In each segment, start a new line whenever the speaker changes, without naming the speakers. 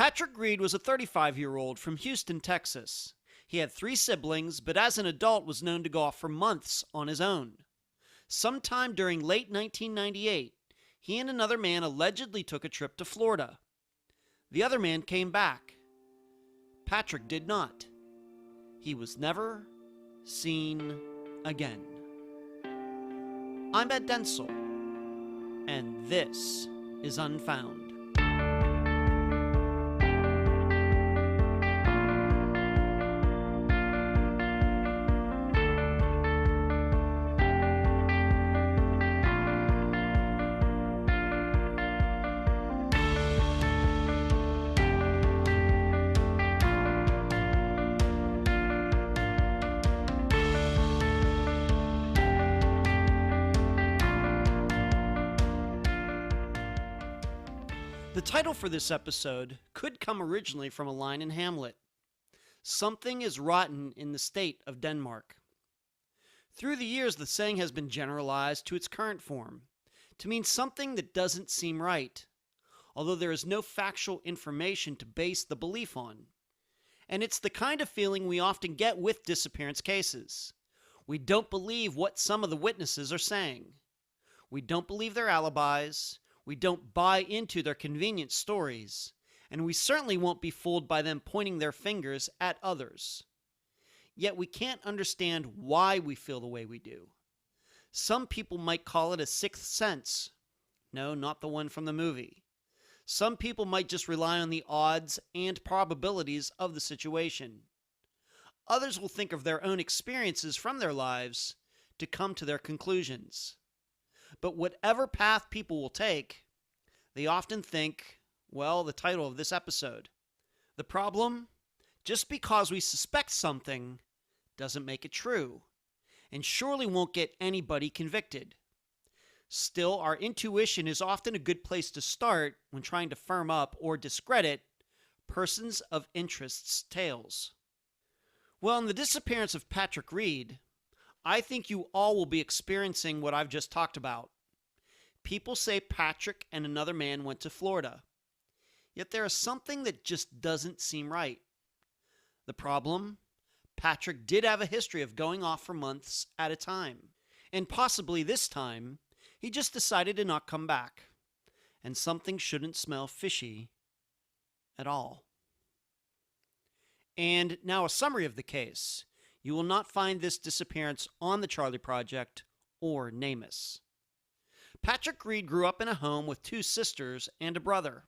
Patrick Reed was a 35-year-old from Houston, Texas. He had 3 siblings, but as an adult was known to go off for months on his own. Sometime during late 1998, he and another man allegedly took a trip to Florida. The other man came back. Patrick did not. He was never seen again. I'm Ed Densel, and this is Unfound. The title for this episode could come originally from a line in Hamlet. Something is rotten in the state of Denmark. Through the years, the saying has been generalized to its current form, to mean something that doesn't seem right, although there is no factual information to base the belief on. And it's the kind of feeling we often get with disappearance cases. We don't believe what some of the witnesses are saying. We don't believe their alibis. We don't buy into their convenient stories, and we certainly won't be fooled by them pointing their fingers at others. Yet we can't understand why we feel the way we do. Some people might call it a sixth sense. No, not the one from the movie. Some people might just rely on the odds and probabilities of the situation. Others will think of their own experiences from their lives to come to their conclusions. But whatever path people will take, they often think, well, the title of this episode. The problem? Just because we suspect something doesn't make it true, and surely won't get anybody convicted. Still, our intuition is often a good place to start when trying to firm up or discredit persons of interest's tales. Well, in the disappearance of Patrick Reed, I think you all will be experiencing what I've just talked about. People say Patrick and another man went to Florida. Yet there is something that just doesn't seem right. The problem? Patrick did have a history of going off for months at a time. And possibly this time, he just decided to not come back. And something shouldn't smell fishy at all. And now a summary of the case. You will not find this disappearance on the Charlie Project or NamUs. Patrick Reed grew up in a home with 2 sisters and a brother.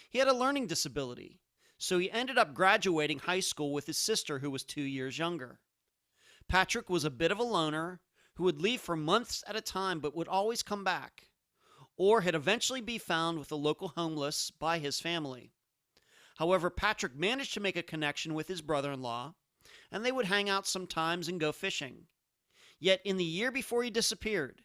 He had a learning disability, so he ended up graduating high school with his sister who was 2 years younger. Patrick was a bit of a loner who would leave for months at a time but would always come back, or had eventually be found with a local homeless by his family. However, Patrick managed to make a connection with his brother-in-law, and they would hang out sometimes and go fishing. Yet in the year before he disappeared,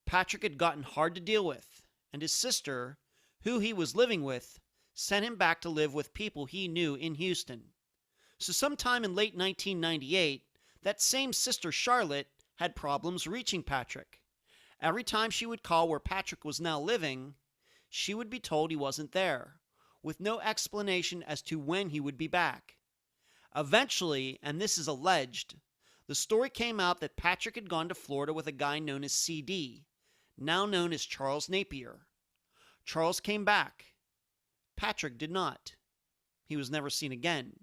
Patrick had gotten hard to deal with, and his sister, who he was living with, sent him back to live with people he knew in Houston. So sometime in late 1998, that same sister Charlotte had problems reaching Patrick. Every time she would call where Patrick was now living, she would be told he wasn't there, with no explanation as to when he would be back. Eventually, and this is alleged, the story came out that Patrick had gone to Florida with a guy known as CD, now known as Charles Napier. Charles came back. Patrick did not. He was never seen again.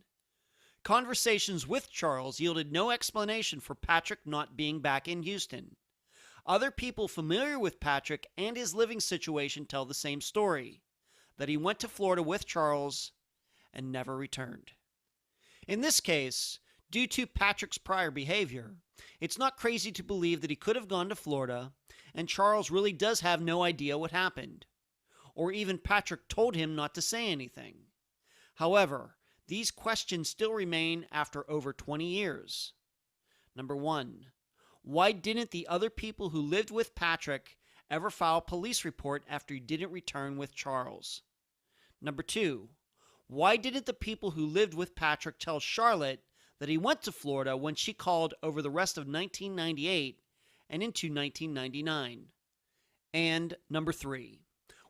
Conversations with Charles yielded no explanation for Patrick not being back in Houston. Other people familiar with Patrick and his living situation tell the same story, that he went to Florida with Charles and never returned. In this case, due to Patrick's prior behavior, it's not crazy to believe that he could have gone to Florida and Charles really does have no idea what happened. Or even Patrick told him not to say anything. However, these questions still remain after over 20 years. Number 1. Why didn't the other people who lived with Patrick ever file a police report after he didn't return with Charles? Number 2. Why didn't the people who lived with Patrick tell Charlotte that he went to Florida when she called over the rest of 1998 and into 1999? And number 3.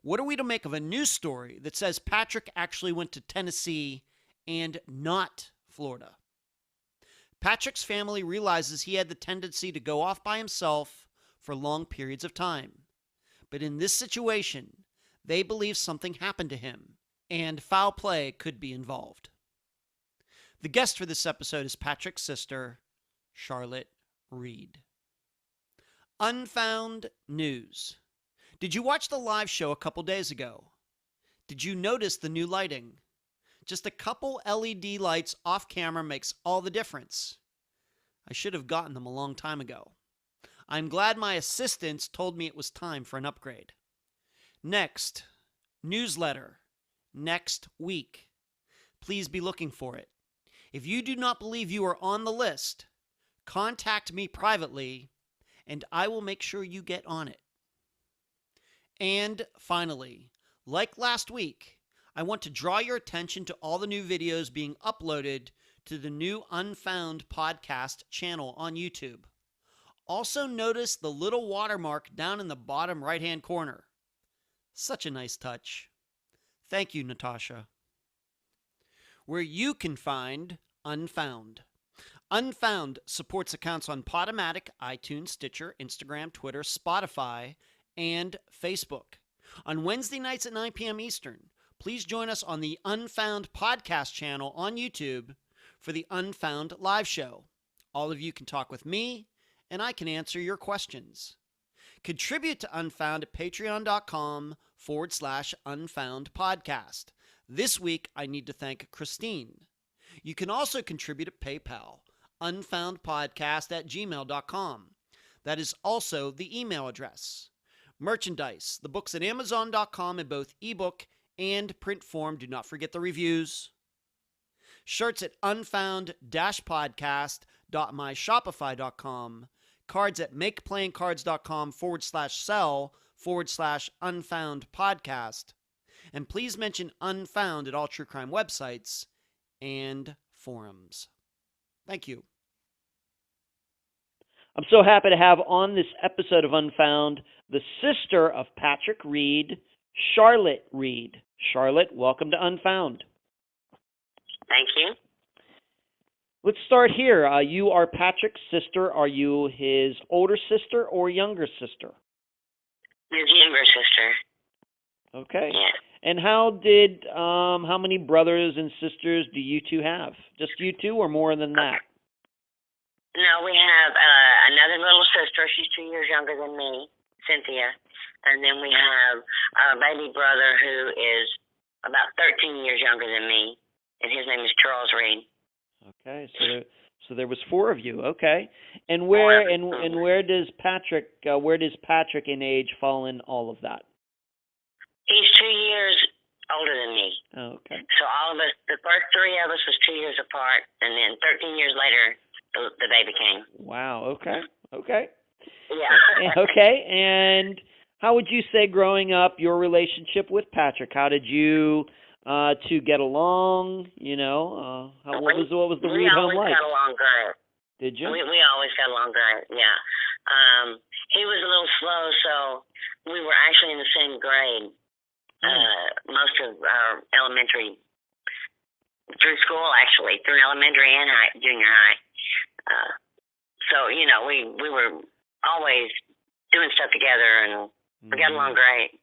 What are we to make of a news story that says Patrick actually went to Tennessee and not Florida? Patrick's family realizes he had the tendency to go off by himself for long periods of time. But in this situation, they believe something happened to him and foul play could be involved. The guest for this episode is Patrick's sister, Charlotte Reed. Unfound News. Did you watch the live show a couple days ago? Did you notice the new lighting? Just a couple LED lights off camera makes all the difference. I should have gotten them a long time ago. I'm glad my assistants told me it was time for an upgrade. Next, newsletter, next week. Please be looking for it. If you do not believe you are on the list, contact me privately, and I will make sure you get on it. And finally, like last week, I want to draw your attention to all the new videos being uploaded to the new Unfound podcast channel on YouTube. Also notice the little watermark down in the bottom right-hand corner. Such a nice touch. Thank you, Natasha. Where you can find Unfound. Unfound supports accounts on Podomatic, iTunes, Stitcher, Instagram, Twitter, Spotify, and Facebook. On Wednesday nights at 9 p.m. Eastern, please join us on the Unfound podcast channel on YouTube for the Unfound Live Show. All of you can talk with me, and I can answer your questions. Contribute to Unfound at patreon.com/Unfound Podcast. This week, I need to thank Christine. You can also contribute at PayPal, unfoundpodcast@gmail.com. That is also the email address. Merchandise, the books at Amazon.com in both ebook and print form. Do not forget the reviews. Shirts at unfound-podcast.myshopify.com. Cards at makeplayingcards.com/sell/unfound podcast. And please mention Unfound at all true crime websites and forums. Thank you. I'm so happy to have on this episode of Unfound the sister of Patrick Reed, Charlotte Reed. Charlotte, welcome to Unfound.
Thank you.
Let's start here. You are Patrick's sister. Are you his older sister or younger sister?
His younger sister.
Okay.
Yeah.
And how many brothers and sisters do you two have? Just you two or more than that?
No, we have another little sister. She's 2 years younger than me, Cynthia. And then we have our baby brother who is about 13 years younger than me, and his name is Charles Reed.
Okay, so there was four of you. Okay, and where does Patrick in age fall in all of that?
He's 2 years older than me.
Oh, okay.
So all of us, the first three of us, was 2 years apart, and then 13 years later, the baby came.
Wow. Okay. Okay.
Yeah.
Okay. And how would you say growing up your relationship with Patrick? How did you two get along? You know, what was the Reed home like?
We always got along great.
Did you?
We always got along great. Yeah. He was a little slow, so we were actually in the same grade most of our elementary, through school actually, through elementary and junior high. So you know, we were always doing stuff together, and we got along great.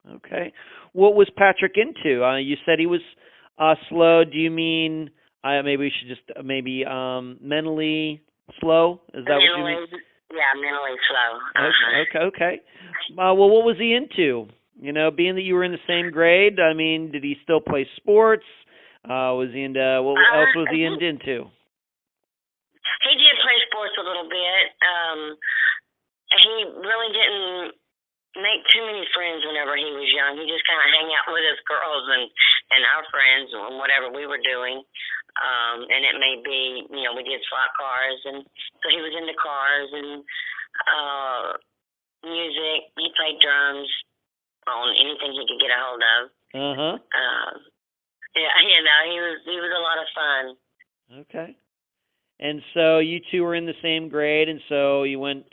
Okay. What was Patrick into? You said he was slow. Do you mean maybe we should just mentally slow? Is that what you mean?
Yeah, mentally slow.
Okay. Well, what was he into? You know, being that you were in the same grade, I mean, did he still play sports? Was he into, what else was he into?
He did play sports a little bit. He really didn't make too many friends whenever he was young. He just kind of hang out with us girls and our friends and whatever we were doing. And it may be, you know, we did slot cars, and so he was into cars and music. He played drums on anything he could get a hold of. Yeah, you know, he was a lot of fun.
Okay. And so you two were in the same grade, and so you went,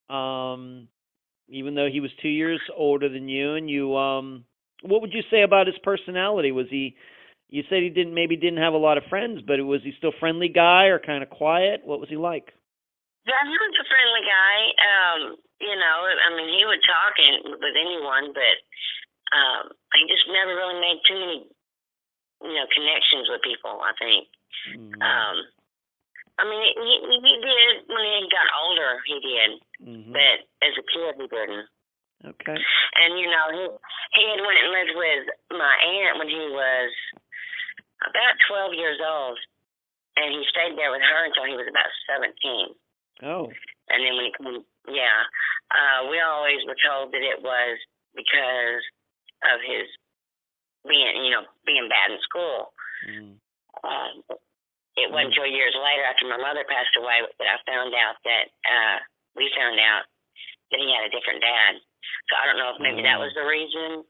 even though he was 2 years older than you, and you
What would you say about his personality? Was he? You said he didn't have a lot of friends, but was he still friendly guy or kind of quiet? What was he like?
Yeah, he was a friendly guy. You know, I mean, he would talk with anyone, but he just never really made too many, you know, connections with people, I think. I mean, he did when he got older, he did, but as a kid, he didn't.
Okay.
And, you know, he had went and lived with my aunt when he was about 12 years old, and he stayed there with her until he was about 17.
Oh.
And then when he came, yeah, we always were told that it was because of his being bad in school. It wasn't until years later, after my mother passed away, that I found out that we found out that he had a different dad. So I don't know if maybe that was the reason,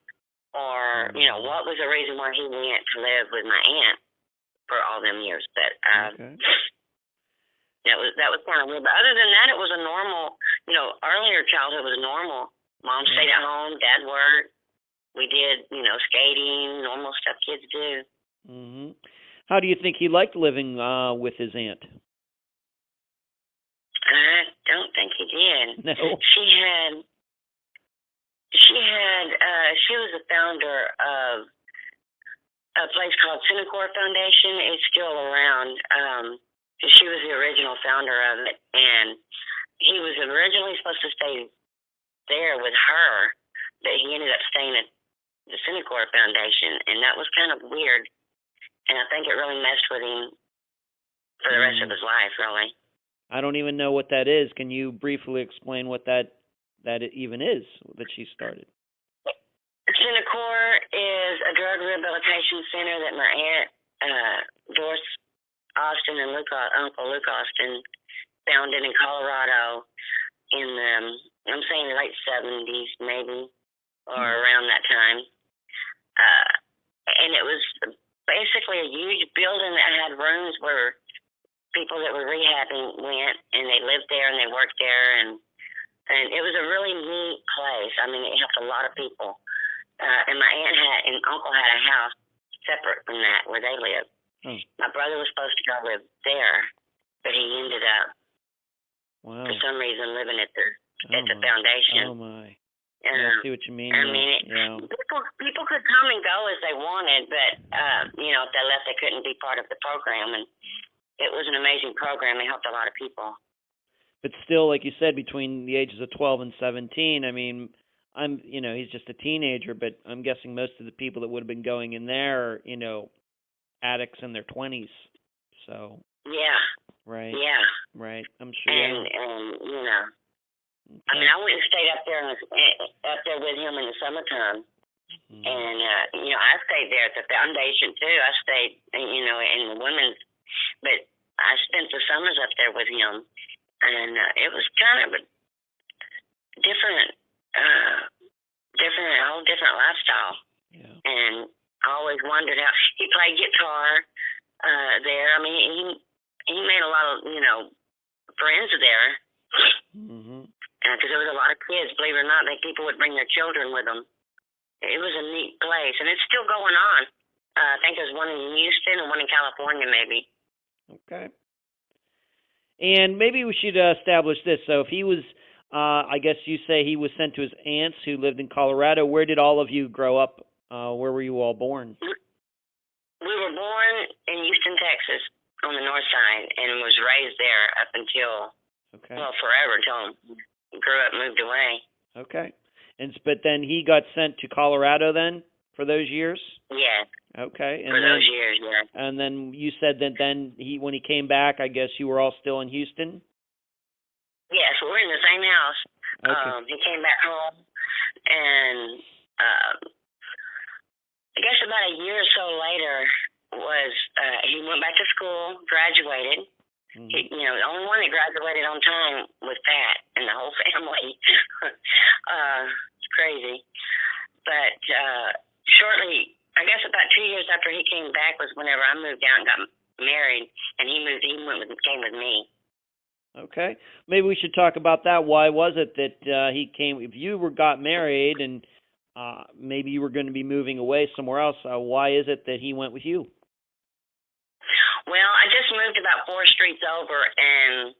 or you know, what was the reason why he went to live with my aunt for all them years. But that was kind of weird. But other than that, it was a normal, you know, earlier childhood was normal. Mom stayed at home, dad worked. We did, you know, skating, normal stuff kids do.
How do you think he liked living with his aunt?
I don't think he did.
No.
She was the founder of a place called Cinecor Foundation. It's still around. She was the original founder of it, and he was originally supposed to stay there with her, but he ended up staying at the Cinecor Foundation, and that was kind of weird. And I think it really messed with him for the rest of his life, really.
I don't even know what that is. Can you briefly explain what that even is that she started?
Cinecor is a drug rehabilitation center that my aunt, Doris Austin and Uncle Luke Austin founded in Colorado in the, I'm saying late 70s maybe, or around that time. And it was basically a huge building that had rooms where people that were rehabbing went, and they lived there and they worked there, and it was a really neat place. I mean, it helped a lot of people. And my aunt and uncle had a house separate from that where they lived. My brother was supposed to go live there, but he ended up, for some reason, living at the foundation.
Oh my! I see what you mean.
I mean, people could come and go as they wanted, but you know, if they left, they couldn't be part of the program. And it was an amazing program. It helped a lot of people.
But still, like you said, between the ages of 12 and 17, I mean, he's just a teenager, but I'm guessing most of the people that would have been going in there are, you know, addicts in their 20s. So.
Yeah.
Right.
Yeah.
Right. I'm sure.
And you know, I mean, I went and stayed up there with him in the summertime. And you know, I stayed there at the foundation too. I stayed, you know, in the women's, but I spent the summers up there with him, and it was kind of a different, whole different lifestyle. Yeah. And I always wondered how he played guitar there. I mean, he made a lot of, you know, friends there. Because there was a lot of kids, believe it or not, people would bring their children with them. It was a neat place, and it's still going on. I think there's one in Houston and one in California, maybe.
Okay. And maybe we should establish this. So if he was, I guess you say he was sent to his aunts who lived in Colorado. Where did all of you grow up? Where were you all born?
We were born in Houston, Texas, on the north side, and was raised there up until, well, forever, until I grew up, moved away. Okay.
But then he got sent to Colorado then for those years?
Yeah.
Okay.
And those years, yeah.
And then you said that then when he came back, I guess you were all still in Houston?
Yes, we were in the same house.
Okay.
He came back home, and I guess about a year or so later he went back to school, graduated. You know, the only one that graduated on time was Pat and the whole family. It's crazy. But shortly, I guess about 2 years after he came back was whenever I moved out and got married, and he came with me.
Okay. Maybe we should talk about that. Why was it that he came? If you got married and maybe you were going to be moving away somewhere else. Why is it that he went with you?
Well, I just moved about 4 streets over, and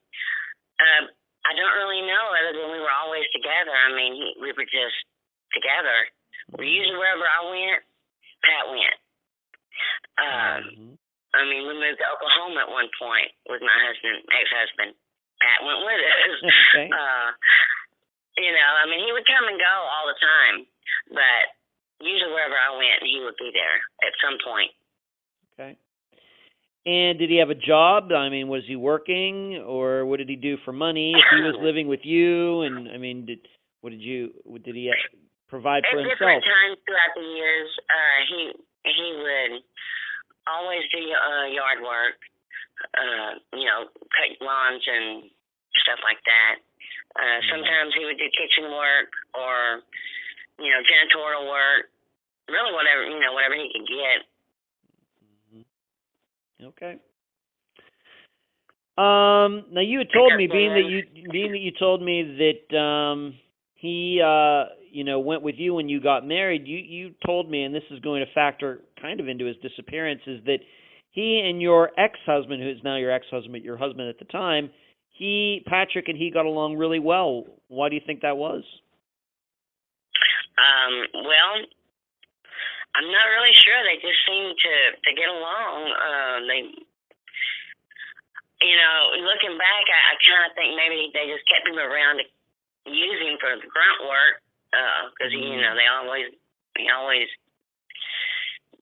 I don't really know other than we were always together. I mean, we were just together. Usually wherever I went, Pat went. I mean, we moved to Oklahoma at one point with my ex-husband. Pat went with us.
Okay.
You know, I mean, he would come and go all the time, but usually wherever I went, he would be there at some point.
Okay. And did he have a job? I mean, was he working, or what did he do for money? If he was living with you, and I mean, did he provide for himself?
At different times throughout the years, he would always do yard work, you know, cut lawns and stuff like that. Sometimes he would do kitchen work or, you know, janitorial work, really whatever he could get.
Okay. Now you had told me, being that you told me that he you know, went with you when you got married, you told me, and this is going to factor kind of into his disappearance, is that he and your ex-husband, who is now your ex-husband, but your husband at the time, Patrick and he got along really well. Why do you think that was?
Well, I'm not really sure. They just seemed to get along. They, you know, looking back, I kind of think maybe they just kept him around to use him for the grunt work, because you know he always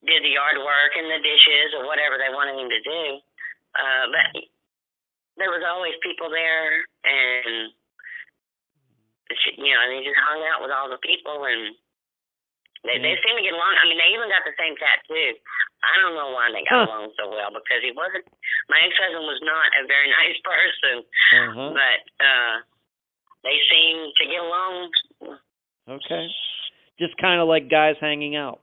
did the yard work and the dishes or whatever they wanted him to do. But there was always people there, and you know, they just hung out with all the people, and they seemed to get along. I mean, they even got the same tattoo. I don't know why they got along so well, because my ex-husband was not a very nice person, but they seemed to get along.
Okay. Just kind of like guys hanging out.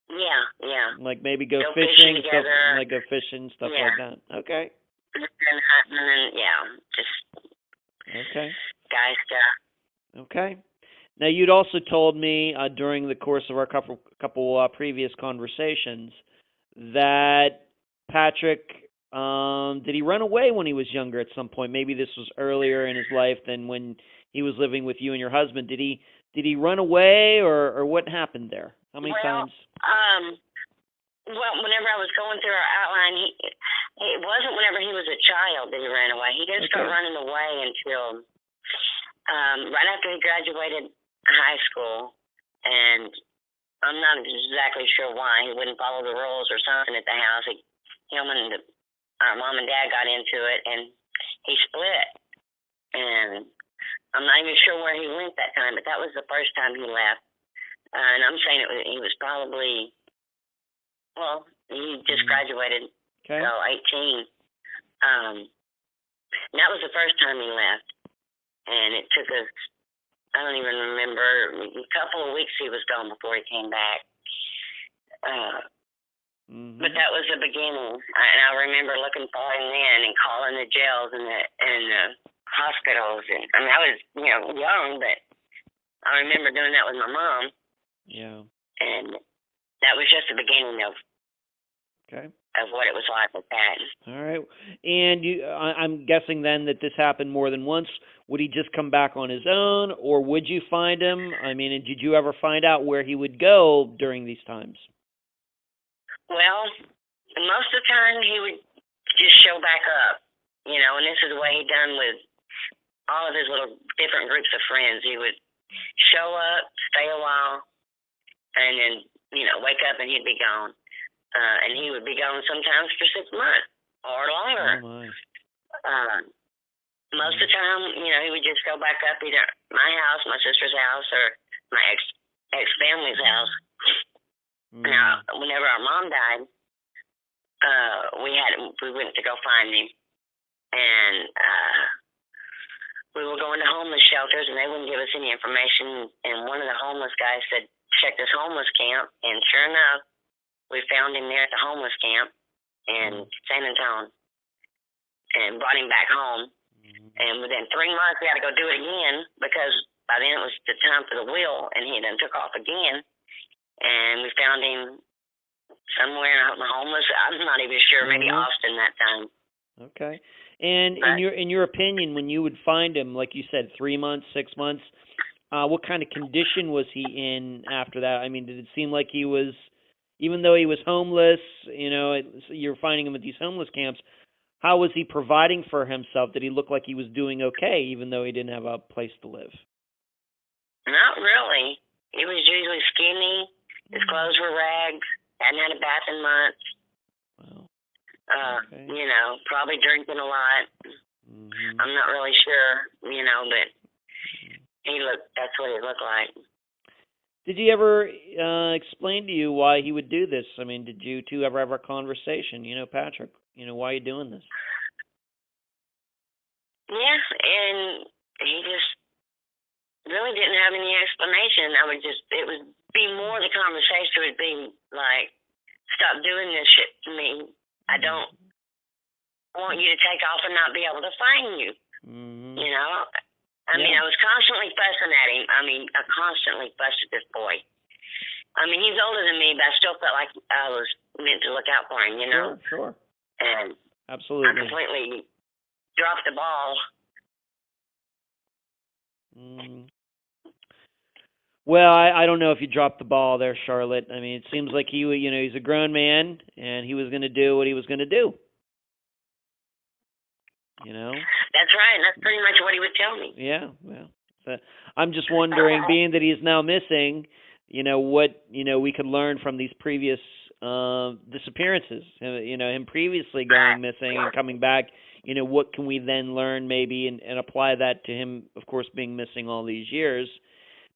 Yeah.
Like maybe go
fishing
stuff,
together.
like go fishing, stuff like that. Okay.
And hunting, and just
okay.
guy stuff.
Okay. Now, you'd also told me during the course of our couple previous conversations that Patrick, did he run away when he was younger at some point? Maybe this was earlier in his life than when he was living with you and your husband. Did he run away, or what happened there? How many times?
Well, whenever I was going through our outline, it wasn't whenever he was a child that he ran away. He didn't start running away until right after he graduated high school, and I'm not exactly sure why. He wouldn't follow the rules or something at the house. Him and our mom and dad got into it, and he split. And I'm not even sure where he went that time, but that was the first time he left. And I'm saying he was probably, well, he just graduated, so 18. And that was the first time he left. And it took us, I don't even remember, a couple of weeks he was gone before he came back. But that was the beginning. And I remember looking for him then and calling the jails and the hospitals. And I mean, I was, you know, young, but I remember doing that with my mom.
Yeah.
And that was just the beginning of what it was like with that.
All right. And I'm guessing then that this happened more than once. Would he just come back on his own, or would you find him? I mean, did you ever find out where he would go during these times?
Well, most of the time he would just show back up, you know, and this is what he done with all of his little different groups of friends. He would show up, stay a while, and then, you know, wake up and he'd be gone. And he would be gone sometimes for 6 months or longer.
Oh, my.
Most of the time, you know, he would just go back up either my house, my sister's house, or my ex-family's house. Now, whenever our mom died, we went to go find him, and we were going to homeless shelters, and they wouldn't give us any information. And one of the homeless guys said, "Check this homeless camp," and sure enough, we found him there at the homeless camp in San Antonio, and brought him back home. And within 3 months, we had to go do it again because by then it was the time for the wheel, and he then took off again. And we found him somewhere homeless. I'm not even sure. Maybe Austin that time.
Okay. And
But,
in your opinion, when you would find him, like you said, 3 months, 6 months, what kind of condition was he in after that? I mean, did it seem like he was, even though he was homeless, you're finding him at these homeless camps, how was he providing for himself? Did he look like he was doing okay, even though he didn't have a place to live?
not really. He was usually skinny. His clothes were rags. Hadn't had a bath in months.
Wow. Okay.
Probably drinking a lot.
Mm-hmm.
I'm not really sure, but that's what he looked like.
Did he ever explain to you why he would do this? I mean, did you two ever have a conversation? Patrick, why are you doing this?
Yeah, and he just really didn't have any explanation. It would be more the conversation would be like, stop doing this shit to me. I don't want you to take off and not be able to find you.
Mm-hmm.
I mean, I was constantly fussing at him. I constantly fussed at this boy. I mean, he's older than me, but I still felt like I was meant to look out for him,
Sure.
And
absolutely.
I completely dropped the ball.
Mm. Well, I don't know if you dropped the ball there, Charlotte. I mean, it seems like he's a grown man, and he was going to do what he was going to do.
That's right. That's pretty much what he would tell me.
Yeah, well, I'm just wondering, being that he's now missing, what we could learn from these previous disappearances. Him previously going missing and coming back. What can we then learn maybe and apply that to him, of course, being missing all these years.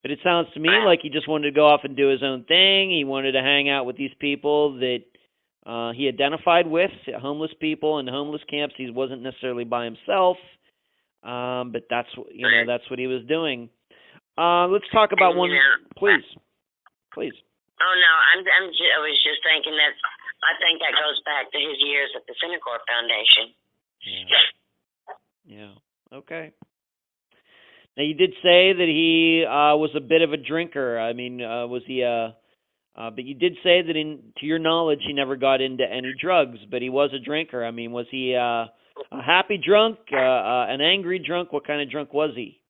But it sounds to me like he just wanted to go off and do his own thing. He wanted to hang out with these people that he identified with, homeless people in homeless camps. He wasn't necessarily by himself, but that's that's what he was doing. Let's talk about one, please.
Oh no, I was just thinking that I think that goes back to his years at the Cinnacore Foundation.
Yeah. Okay. Now, you did say that he was a bit of a drinker. I mean, was he but you did say that, to your knowledge, he never got into any drugs, but he was a drinker. I mean, was he a happy drunk, an angry drunk? What kind of drunk was he?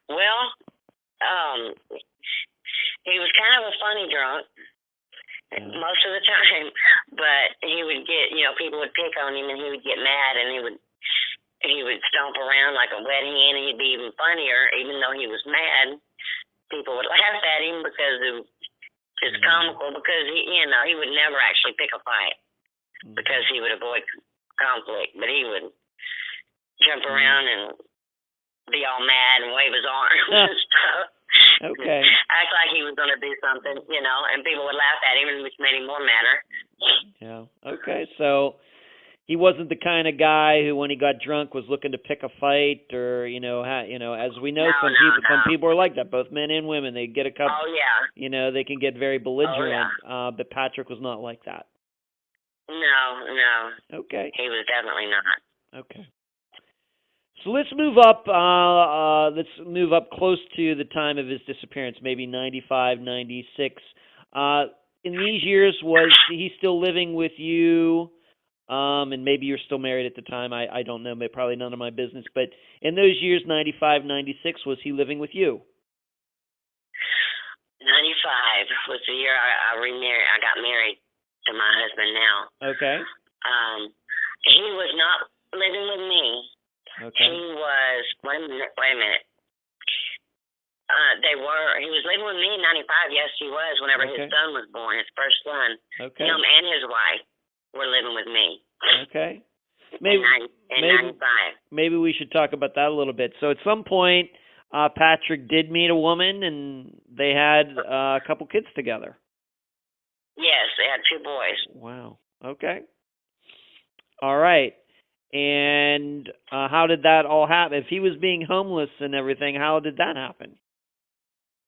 Well, he was kind of a funny drunk most of the time, but he would get, people would pick on him and he would get mad and he would stomp around like a wet hen, and he'd be even funnier. Even though he was mad, people would laugh at him because it was just comical, because he would never actually pick a fight because he would avoid conflict, but he would jump around and be all mad and wave his arms and stuff.
Okay.
Act like he was going to do something, and people would laugh at him, which made him more madder.
Yeah. Okay. So he wasn't the kind of guy who, when he got drunk, was looking to pick a fight, or as we know, some people are like that. Both men and women, they get a couple.
Oh yeah.
They can get very belligerent.
Oh, yeah.
But Patrick was not like that.
No.
Okay.
He was definitely not.
Okay. So let's move up. Let's move up close to the time of his disappearance, maybe 95, 96. In these years, was he still living with you? And maybe you're still married at the time. I don't know. Probably none of my business. But in those years, 95, 96, was he living with you?
95 was the year I remarried. I got married to my husband now.
Okay.
He was not living with me.
Okay.
He was. Wait a minute. He was living with me in 95. Yes, he was. Whenever his son was born, his first son.
Okay.
Him and his wife were living with me.
Okay.
In 95.
Maybe we should talk about that a little bit. So at some point, Patrick did meet a woman, and they had a couple kids together.
Yes, they had 2 boys.
Wow. Okay. All right. And how did that all happen? If he was being homeless and everything, how did that happen?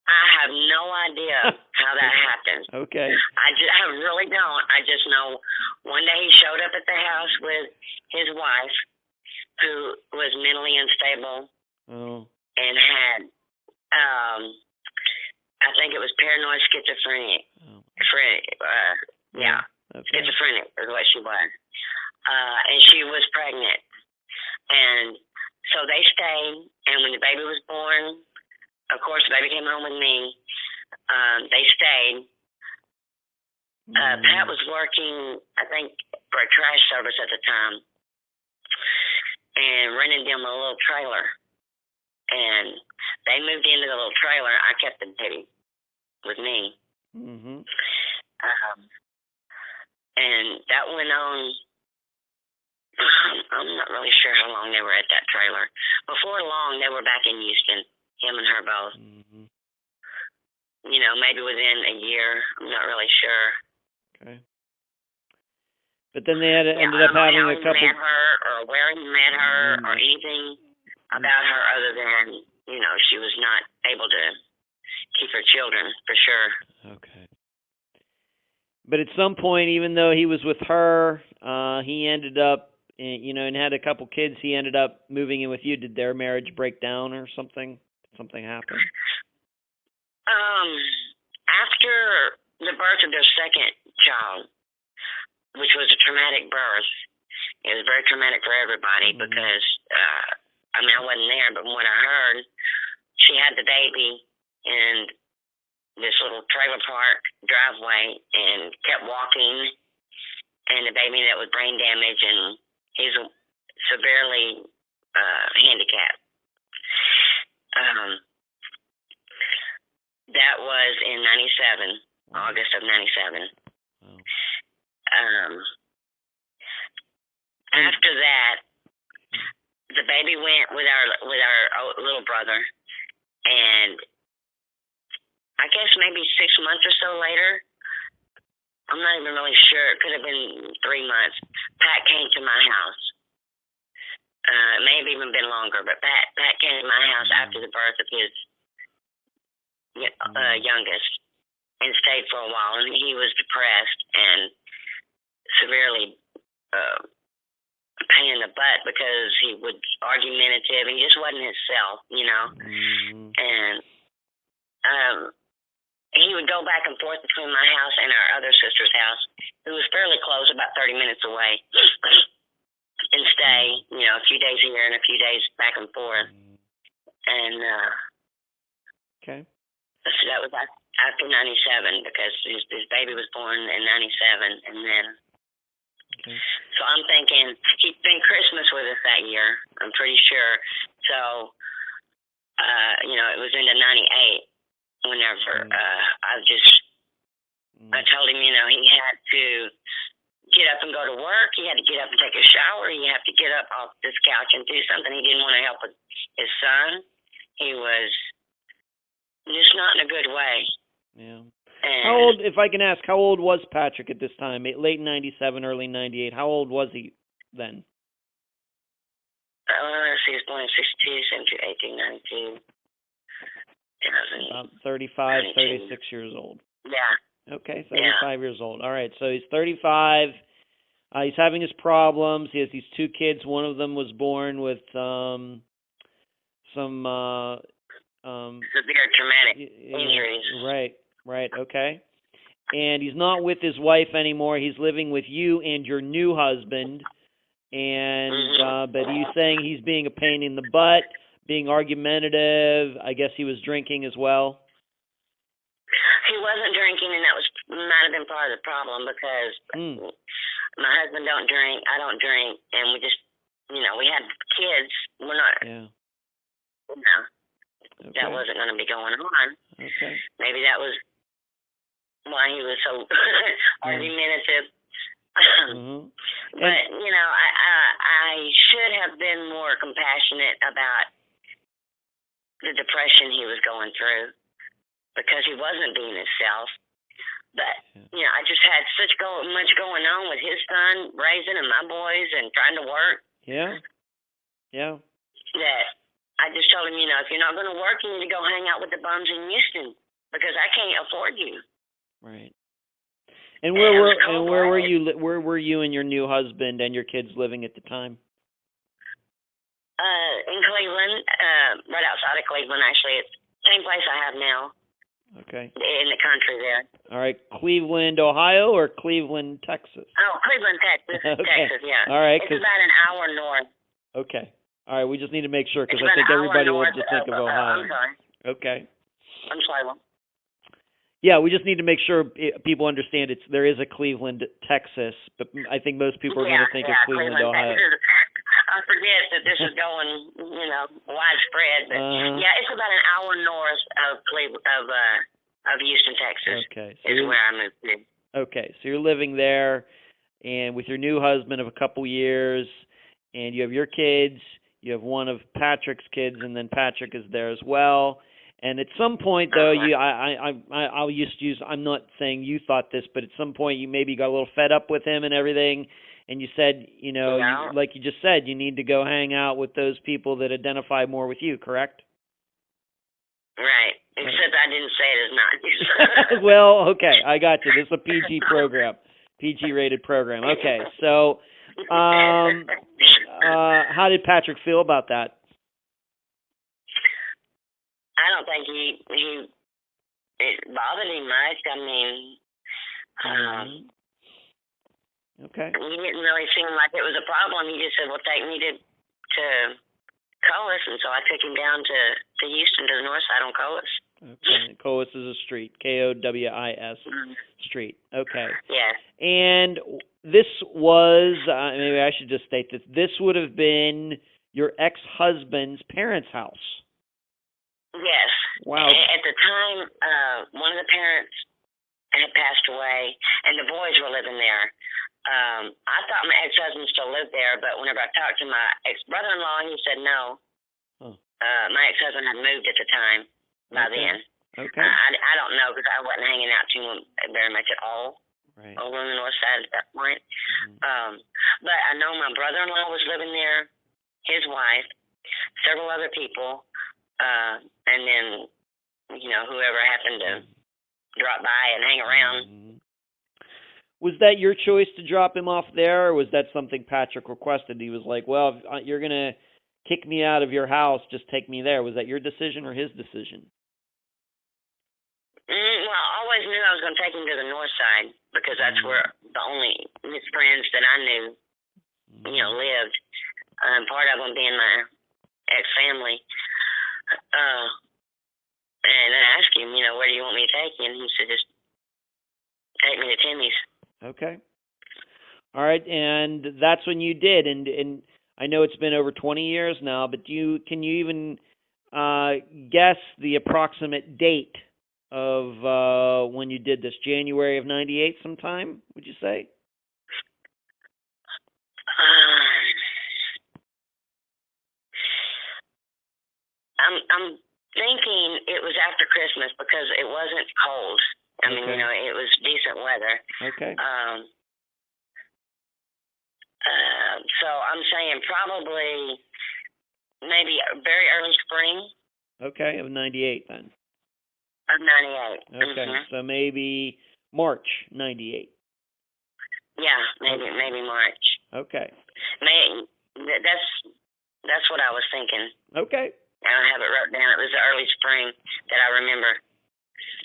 I have no idea how that happened.
Okay.
I really don't. I just know one day he showed up at the house with his wife, who was mentally unstable.
Oh.
and had, I think it was paranoid schizophrenia.
Oh.
Yeah,
Okay.
schizophrenic is what she was. And she was pregnant. And so they stayed, and when the baby was born, of course, the baby came home with me. They stayed. Pat was working, I think, for a trash service at the time, and rented them a little trailer. And they moved into the little trailer. I kept the baby with me.
Mm-hmm.
And that went on, I'm not really sure how long they were at that trailer. Before long, they were back in Houston, him and her both.
Mm-hmm.
You know, maybe within a year. I'm not really sure.
Okay. But then they ended up
I don't know
having
how
a
he
couple.
met her, or where he met her, or anything about her other than, you know, she was not able to keep her children, for sure.
Okay. But at some point, even though he was with her, he ended up, you know, and had a couple kids. He ended up moving in with you. Did their marriage break down or something? Did something happen?
After the birth of their second child, which was a traumatic birth, it was very traumatic for everybody because, I mean, I wasn't there, but from what I heard, she had the baby in this little trailer park driveway and kept walking, and the baby ended up with brain damage, and he's severely handicapped. That was in 97, August of 97.
Wow.
After that, the baby went with our little brother, and I guess maybe 6 months or so later, I'm not even really sure, it could have been 3 months, Pat came to my house. It may have even been longer, but Pat came to my house after the birth of his youngest and stayed for a while, and he was depressed and severely pain in the butt because he was argumentative and he just wasn't himself, you know. And he would go back and forth between my house and our other sister's house, who was fairly close, about 30 minutes away, and stay, you know, a few days here and a few days back and forth. And
okay.
So that was after 97, because his baby was born in 97, and then.
Okay.
So I'm thinking he spent Christmas with us that year, I'm pretty sure. So, you know, it was into 98 whenever I told him, you know, he had to get up and go to work. He had to get up and take a shower. He had to get up off this couch and do something. He didn't want to help with his son. He was just not in a good way.
Yeah.
And
How old, if I can ask, how old was Patrick at this time? Late 97, early 98. How old was he then?
Let's see, he was born in 62, 17, 18, 19.
About 35,
22.
36 years old.
Yeah.
Okay, 35 years old. All right, so he's 35. He's having his problems. He has these two kids. One of them was born with some
severe traumatic injuries.
Right, okay. And he's not with his wife anymore. He's living with you and your new husband. And but he's saying he's being a pain in the butt, being argumentative. I guess he was drinking as well.
He wasn't drinking, and that might have been part of the problem, because my husband don't drink, I don't drink, and we just, you know, we had kids. We're not, you know, that wasn't going to be going on.
Okay.
Maybe that was why he was so argumentative. But, you know, I should have been more compassionate about the depression he was going through, because he wasn't being himself. But, you know, I just had much going on with his son raising and my boys and trying to work.
Yeah.
That I just told him, you know, if you're not going to work, you need to go hang out with the bums in Houston, because I can't afford you.
Right. And where were you and your new husband and your kids living at the time?
In Cleveland, right outside of Cleveland, actually. It's the same place I have now.
Okay.
In the country there.
All right. Cleveland, Ohio, or Cleveland, Texas?
Oh, Cleveland, Texas.
Okay.
Texas, yeah.
All right.
It's about an hour north.
Okay. All right. We just need to make sure because
It's
I think
about an hour
everybody will
north
just think of Ohio.
I'm sorry.
Okay.
I'm sorry. Well,
Yeah, we just need to make sure people understand there is a Cleveland, Texas, but I think most people are going to think of Cleveland, Ohio.
Texas. I forget that this is going, widespread, but yeah, it's about an hour north of Cleveland, of Houston, Texas.
Okay,
is where I moved to.
Okay, so you're living there, and with your new husband of a couple years, and you have your kids. You have one of Patrick's kids, and then Patrick is there as well. And at some point, though, I'll just use. I'm not saying you thought this, but at some point, you maybe got a little fed up with him and everything. And you said, like you just said, you need to go hang out with those people that identify more with you, correct?
Right. Except I didn't say it as not.
Well, okay, I got you. This is a PG program, PG-rated program. Okay, so how did Patrick feel about that?
I don't think it bothered him much. I mean,
okay.
He didn't really seem like it was a problem. He just said, well, take me to Coas, and so I took him down to Houston, to the north side on Coas.
Okay, Coas is a street, Kowis street. Okay.
Yes.
And this was, maybe I should just state this, this would have been your ex-husband's parents' house.
Yes.
Wow.
At the time, one of the parents had passed away, and the boys were living there. I thought my ex-husband still lived there, but whenever I talked to my ex-brother-in-law, he said no.
Huh.
My ex-husband had moved at the time. By then.
Okay.
I don't know because I wasn't hanging out too very much at all.
Right.
Over on the north side at that point. But I know my brother-in-law was living there, his wife, several other people, and then, whoever happened to drop by and hang around.
Was that your choice to drop him off there, or was that something Patrick requested? He was like, well, if you're going to kick me out of your house, just take me there. Was that your decision or his decision?
Well, I always knew I was going to take him to the north side because that's where the only his friends that I knew, lived. Part of them being my ex-family. And I asked him, where do you want me to take you? And he said, just take me to Timmy's. Okay.
All right, and that's when you did. And I know it's been over 20 years now, but can you even guess the approximate date of when you did this? January of '98 sometime, would you say?
I'm thinking it was after Christmas because it wasn't cold. I mean, it was decent weather.
Okay.
So I'm saying probably maybe very early spring.
Okay, of '98 then.
Of '98.
Okay, so maybe March '98.
Yeah, maybe March.
Okay.
That's what I was thinking.
Okay.
I have it wrote down. It was the early spring that I remember.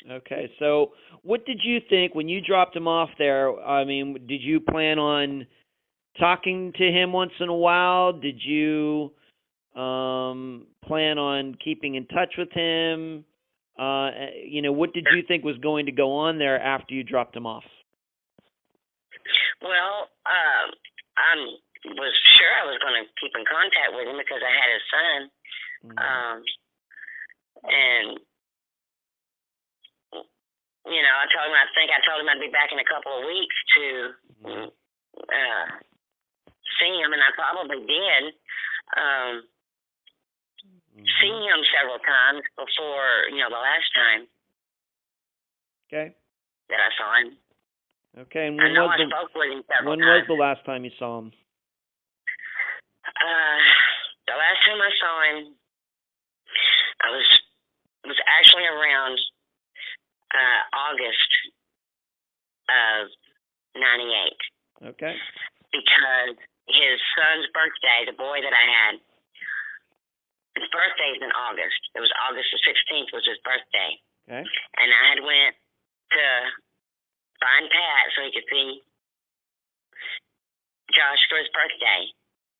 Okay, so what did you think when you dropped him off there? I mean, did you plan on talking to him once in a while? Did you plan on keeping in touch with him? What did you think was going to go on there after you dropped him off?
Well, I was sure I was going to keep in contact with him because I had his son. And I told him I'd be back in a couple of weeks to see him, and I probably did see him several times before, the last time.
Okay.
That I saw him.
Okay, and
I spoke with him several times.
When was the last time you saw him?
The last time I saw him, it was actually around August of '98.
Okay.
Because his son's birthday, the boy that I had, his birthday's in August. It was August the 16th was his birthday.
Okay.
And I had went to find Pat so he could see Josh for his birthday.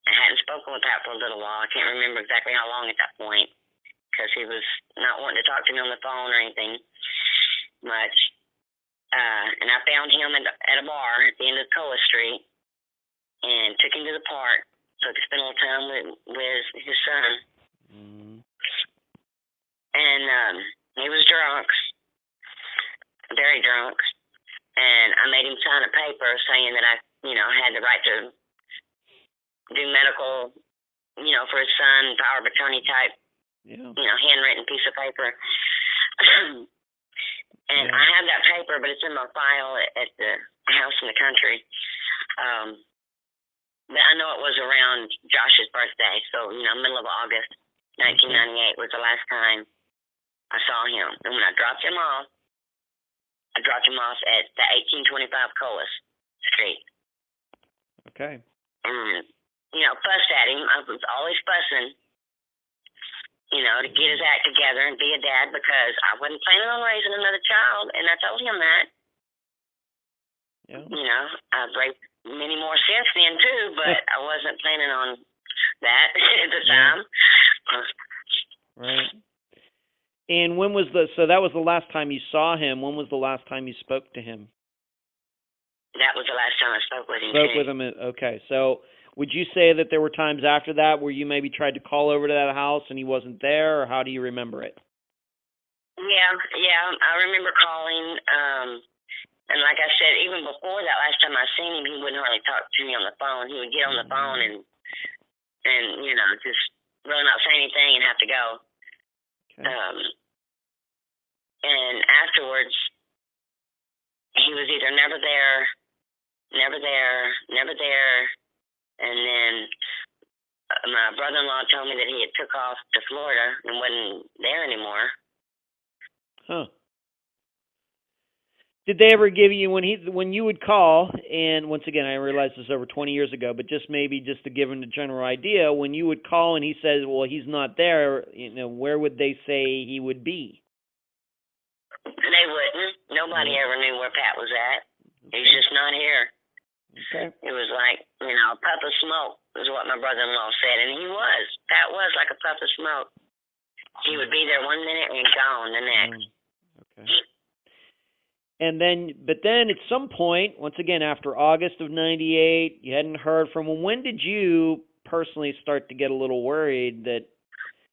I hadn't spoken with Pat for a little while. I can't remember exactly how long at that point because he was not wanting to talk to me on the phone or anything much. And I found him at a bar at the end of Coa Street and took him to the park so I could spend a little time with his son.
Mm-hmm.
And he was drunk, very drunk. And I made him sign a paper saying that I had the right to do medical, for his son, power of attorney type, handwritten piece of paper. And I have that paper, but it's in my file at the house in the country. But I know it was around Josh's birthday, so middle of August, 1998 was the last time I saw him. And when I dropped him off at the 1825 Colas Street.
Okay.
Fussed at him. I was always fussing, to get his act together and be a dad because I wasn't planning on raising another child, and I told him that.
Yeah.
I've raised many more since then too, but I wasn't planning on that at the time.
Right. And so that was the last time you saw him. When was the last time you spoke to him?
That was the last time I spoke with him.
Okay. So would you say that there were times after that where you maybe tried to call over to that house and he wasn't there, or how do you remember it?
Yeah. I remember calling. And like I said, even before that last time I seen him, he wouldn't hardly talk to me on the phone. He would get on the phone and just really not say anything and have to go.
Okay.
And afterwards, he was either never there, and then my brother-in-law told me that he had took off to Florida and wasn't there anymore.
Huh. Did they ever give you, when you would call, and once again, I realize this is over 20 years ago, but just to give him the general idea, when you would call and he says, well, he's not there, where would they say he would be?
They wouldn't. Nobody ever knew where Pat was at. He's just not here.
Okay.
It was like, a puff of smoke is what my brother-in-law said, and he was. Pat was like a puff of smoke. He would be there 1 minute and gone the next.
Okay. But then at some point, once again, after August of 98, you hadn't heard from him. When did you personally start to get a little worried that,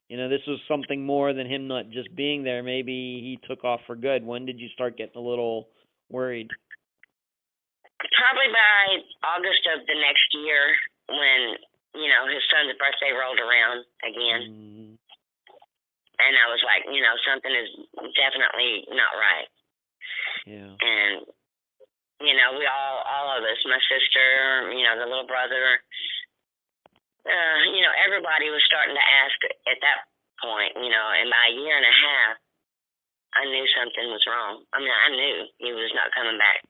this was something more than him not just being there? Maybe he took off for good. When did you start getting a little worried?
Probably by August of the next year when, his son's birthday rolled around again.
Mm.
And I was like, something is definitely not right.
Yeah.
And, we all of us, my sister, the little brother, everybody was starting to ask at that point, and by a year and a half, I knew something was wrong. I mean, I knew he was not coming back.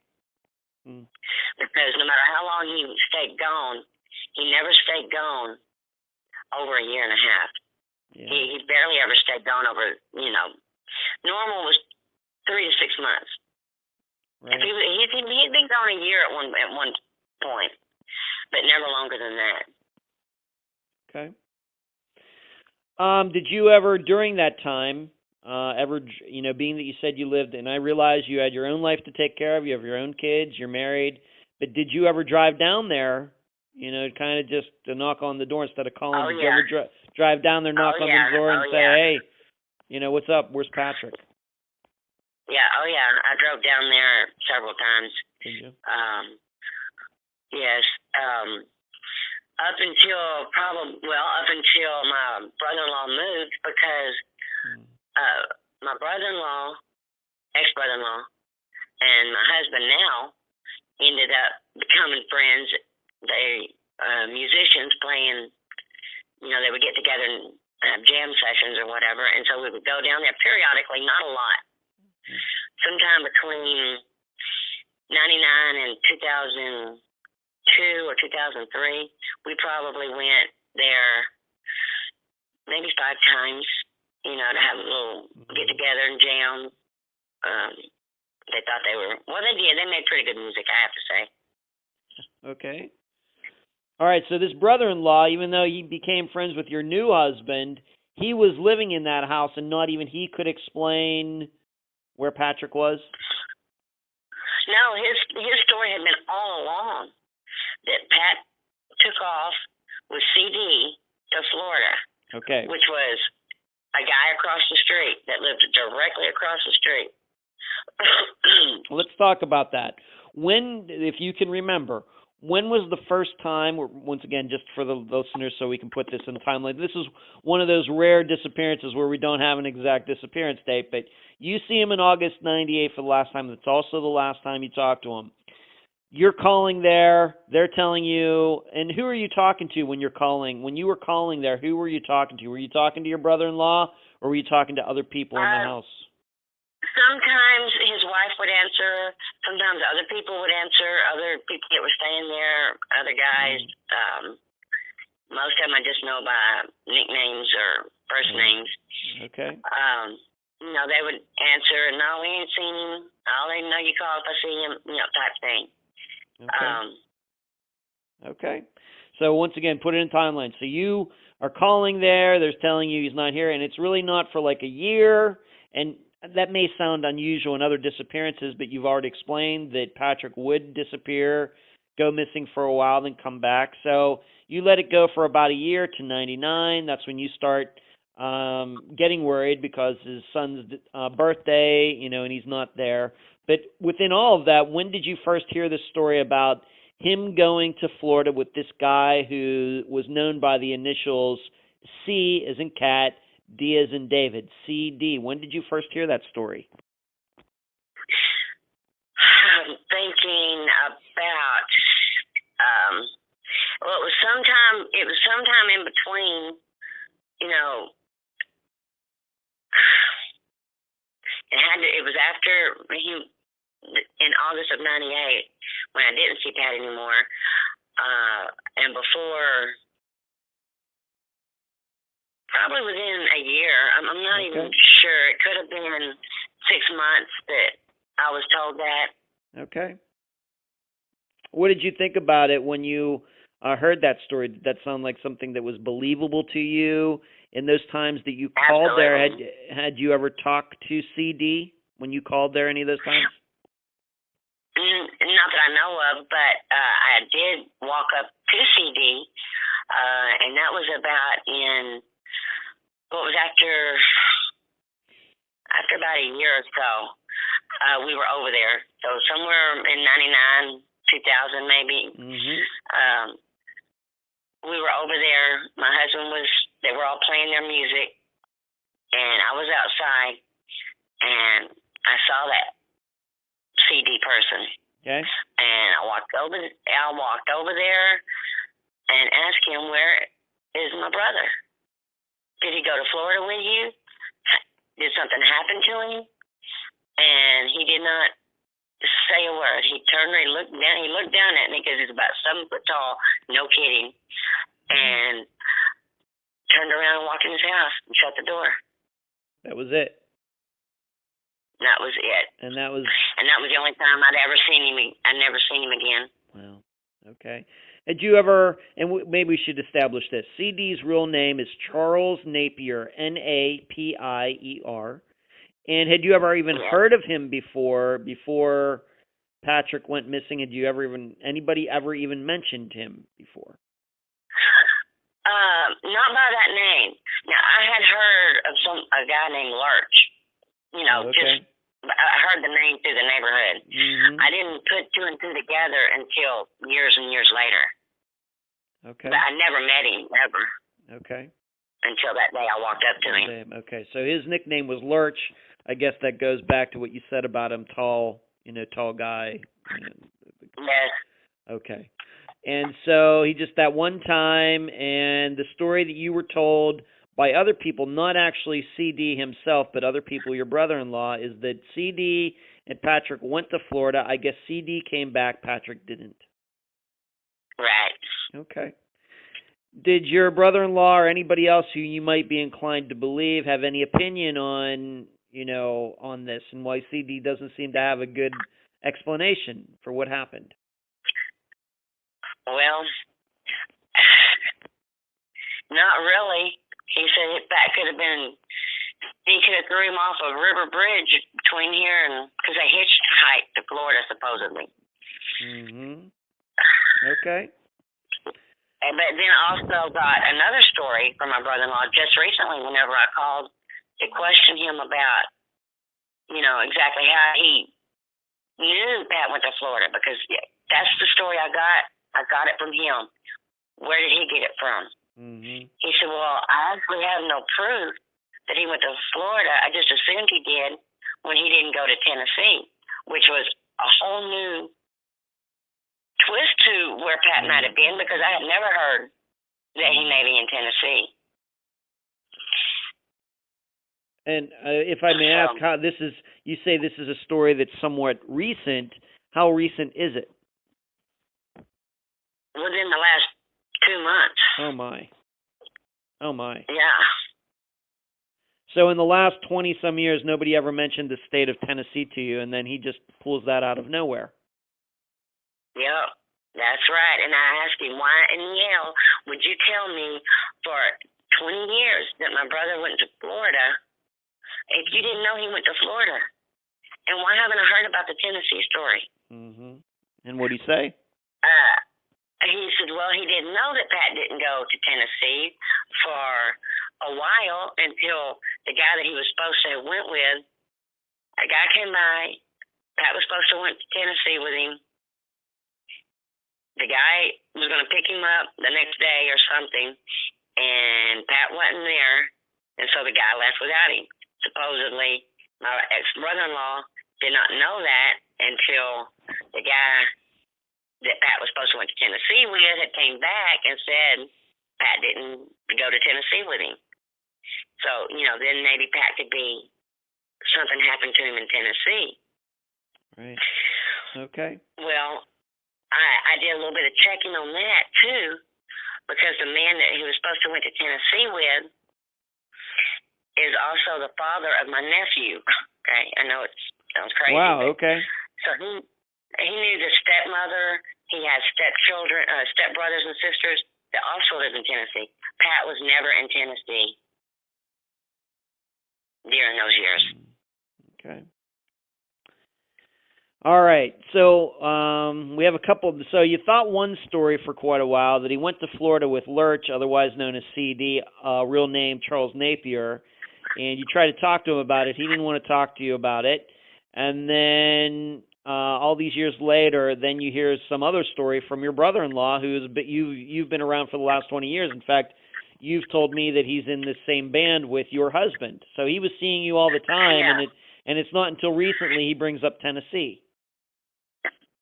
Mm.
Because no matter how long he stayed gone, he never stayed gone over a year and a half.
Yeah.
He barely ever stayed gone over, normal was 3 to 6 months.
Right.
He'd been gone a year at one point, but never longer than that.
Okay. Did you ever, during that time, being that you said you lived, and I realize you had your own life to take care of, you have your own kids, you're married, but did you ever drive down there, kind of just to knock on the door instead of calling?
Oh,
did
yeah.
you ever drive down there, knock on the door and say, hey, what's up? Where's Patrick?
Yeah, I drove down there several times.
Did you?
Yes. Up until my brother-in-law moved because my brother-in-law, ex-brother-in-law, and my husband now ended up becoming friends. They musicians playing, they would get together and have jam sessions or whatever, and so we would go down there periodically, not a lot. Sometime between 99 and 2002 or 2003, we probably went there maybe 5 times, to have a little get together and jam. They thought they were, well, they did. They made pretty good music, I have to say.
Okay. All right, so this brother-in-law, even though he became friends with your new husband, he was living in that house, and not even he could explain where Patrick was?
No, his story had been all along that Pat took off with CD to Florida.
Okay.
Which was a guy across the street that lived directly across the street.
Let's talk about that. When, if you can remember, when was the first time, once again, just for the listeners so we can put this in timeline, this is one of those rare disappearances where we don't have an exact disappearance date, but you see him in August 98 for the last time. That's also the last time you talked to him. You're calling there, they're telling you, and who are you talking to when you're calling? When you were calling there, who were you talking to? Were you talking to your brother-in-law, or were you talking to other people in the house?
Sometimes his wife would answer. Sometimes other people would answer. Other people that were staying there, other guys. Most of them I just know by nicknames or first names.
Okay.
They would answer, no, we ain't seen him. I'll let him know you call if I see him, type thing.
Okay. Okay. So once again, put it in timeline. So you are calling there. They're telling you he's not here, and it's really not for like a year. And that may sound unusual in other disappearances, but you've already explained that Patrick would disappear, go missing for a while, then come back. So you let it go for about a year to 99. That's when you start getting worried because his son's birthday, and he's not there. But within all of that, when did you first hear this story about him going to Florida with this guy who was known by the initials C as in cat, D as in David, CD? When did you first hear that story?
I'm thinking about, well, it was sometime in between, it was after in August of 98, when I didn't see Pat anymore, and before, probably within a year. I'm not even sure. It could have been 6 months that I was told that.
Okay. What did you think about it when you heard that story? Did that sound like something that was believable to you in those times that you called there? Had you ever talked to CD when you called there any of those times?
Not that I know of, but I did walk up to CD, and that was about after about a year or so, we were over there. So somewhere in 99, 2000 maybe, we were over there. My husband they were all playing their music, and I was outside, and I saw that CD person.
Okay.
And I walked over there and asked him, where is my brother? Did he go to Florida with you? Did something happen to him? And he did not say a word. He turned and he looked down at me because he's about 7 foot tall, no kidding, and turned around and walked in his house and shut the door.
That was it.
That was it.
And that was
the only time I'd ever seen him. I'd never seen him again.
Wow. Okay. Had you ever, and maybe we should establish this, CD's real name is Charles Napier, Napier. And had you ever even heard of him before Patrick went missing? Had you anybody ever even mentioned him before?
Not by that name. Now, I had heard of a guy named Lurch. I heard the name through the neighborhood. I didn't put 2 and 2 together until years and years later.
Okay.
But I never met him, ever.
Okay.
Until that day I walked up to him.
Okay, so his nickname was Lurch. I guess that goes back to what you said about him, tall guy.
Yes.
Okay. And so he just that one time, and the story that you were told by other people, not actually CD himself, but other people, your brother-in-law, is that CD and Patrick went to Florida. I guess CD came back, Patrick didn't.
Right.
Okay. Did your brother-in-law or anybody else who you might be inclined to believe have any opinion on, on this and why CD doesn't seem to have a good explanation for what happened?
Well, not really. He said that could have been, he could have threw him off a river bridge between here and, because they hitchhiked to Florida, supposedly.
Mm-hmm. Okay.
But then I also got another story from my brother-in-law just recently whenever I called to question him about, exactly how he knew Pat went to Florida, because that's the story I got. I got it from him. Where did he get it from?
Mm-hmm.
He said, well, I actually have no proof that he went to Florida. I just assumed he did when he didn't go to Tennessee, which was a whole new twist to where Pat might have been, because I had never heard that he may be in Tennessee.
And if I may ask, how this is, you say this is a story that's somewhat recent. How recent is it?
Within the last 2 months.
Oh, my. Oh, my.
Yeah.
So in the last 20-some years, nobody ever mentioned the state of Tennessee to you, and then he just pulls that out of nowhere.
Yep, that's right. And I asked him, why in hell would you tell me for 20 years that my brother went to Florida if you didn't know he went to Florida? And why haven't I heard about the Tennessee story?
Mm-hmm. And what did he say?
He said, well, he didn't know that Pat didn't go to Tennessee for a while until the guy that he was supposed to have went with, a guy came by. Pat was supposed to went to Tennessee with him. The guy was going to pick him up the next day or something, and Pat wasn't there, and so the guy left without him. Supposedly, my ex-brother-in-law did not know that until the guy that Pat was supposed to went to Tennessee with had came back and said Pat didn't go to Tennessee with him. So, then maybe Pat could be, something happened to him in Tennessee.
Right. Okay.
Well, I did a little bit of checking on that, too, because the man that he was supposed to went to Tennessee with is also the father of my nephew. Okay, I know it sounds crazy.
Wow, okay.
So he knew the stepmother. He has stepchildren, stepbrothers and sisters that also live in Tennessee. Pat was never in Tennessee during those years.
Okay. All right. So we have a couple. So you thought one story for quite a while that he went to Florida with Lurch, otherwise known as CD, real name Charles Napier, and you tried to talk to him about it. He didn't want to talk to you about it. And then all these years later, then you hear some other story from your brother-in-law, you've been around for the last 20 years. In fact, you've told me that he's in the same band with your husband. So he was seeing you all the time,
Yeah.
and it's not until recently he brings up Tennessee.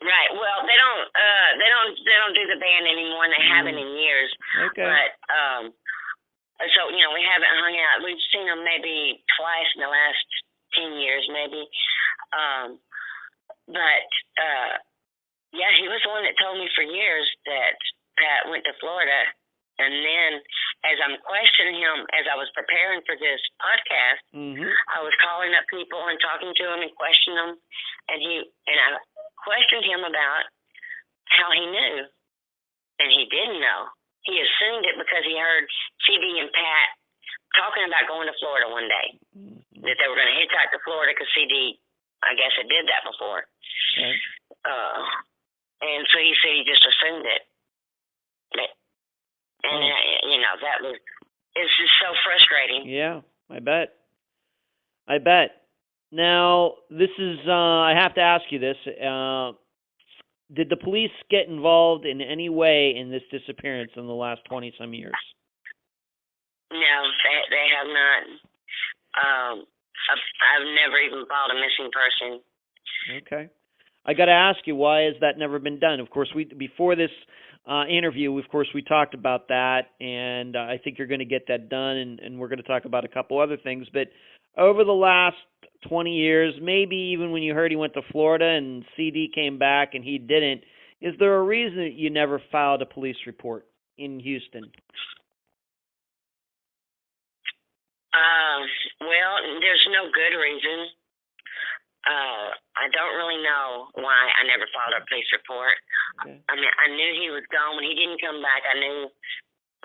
Right. Well, they don't do the band anymore, and they haven't in years.
Okay.
But so we haven't hung out. We've seen them maybe twice in the last 10 years, maybe. But yeah, he was the one that told me for years that Pat went to Florida. And then, as I'm questioning him, as I was preparing for this podcast, I was calling up people and talking to them and questioning them, and I questioned him about how he knew, and he didn't know. He assumed it because he heard CD and Pat talking about going to Florida one day, that they were going to hitchhike to Florida because CD, I guess, had did that before.
Okay.
And so he said he just assumed it. And, it's just so frustrating.
Yeah, I bet. Now, this is, I have to ask you this. Did the police get involved in any way in this disappearance in the last 20-some years?
No, they have not. I've never even filed a missing person.
Okay. I got to ask you, why has that never been done? Of course, before this interview, of course, we talked about that, and I think you're going to get that done, and we're going to talk about a couple other things. But over the last 20 years, maybe even when you heard he went to Florida and CD came back and he didn't, is there a reason that you never filed a police report? in Houston?
Well, there's no good reason. I don't really know why I never filed a police report.
Okay.
I mean, I knew he was gone. When he didn't come back, I knew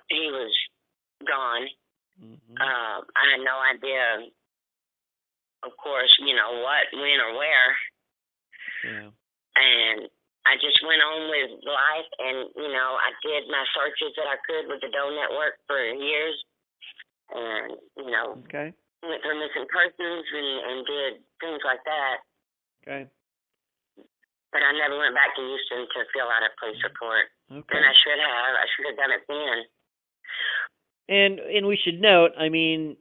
he was gone.
Mm-hmm.
I had no idea, of course, what, when, or where.
Yeah.
And I just went on with life, and, I did my searches that I could with the Doe Network for years. And,
Okay.
went through missing persons and did things like that.
Okay.
But I never went back to Houston to fill out a police report.
Okay.
And I should have. I should have done it then.
And we should note, I mean,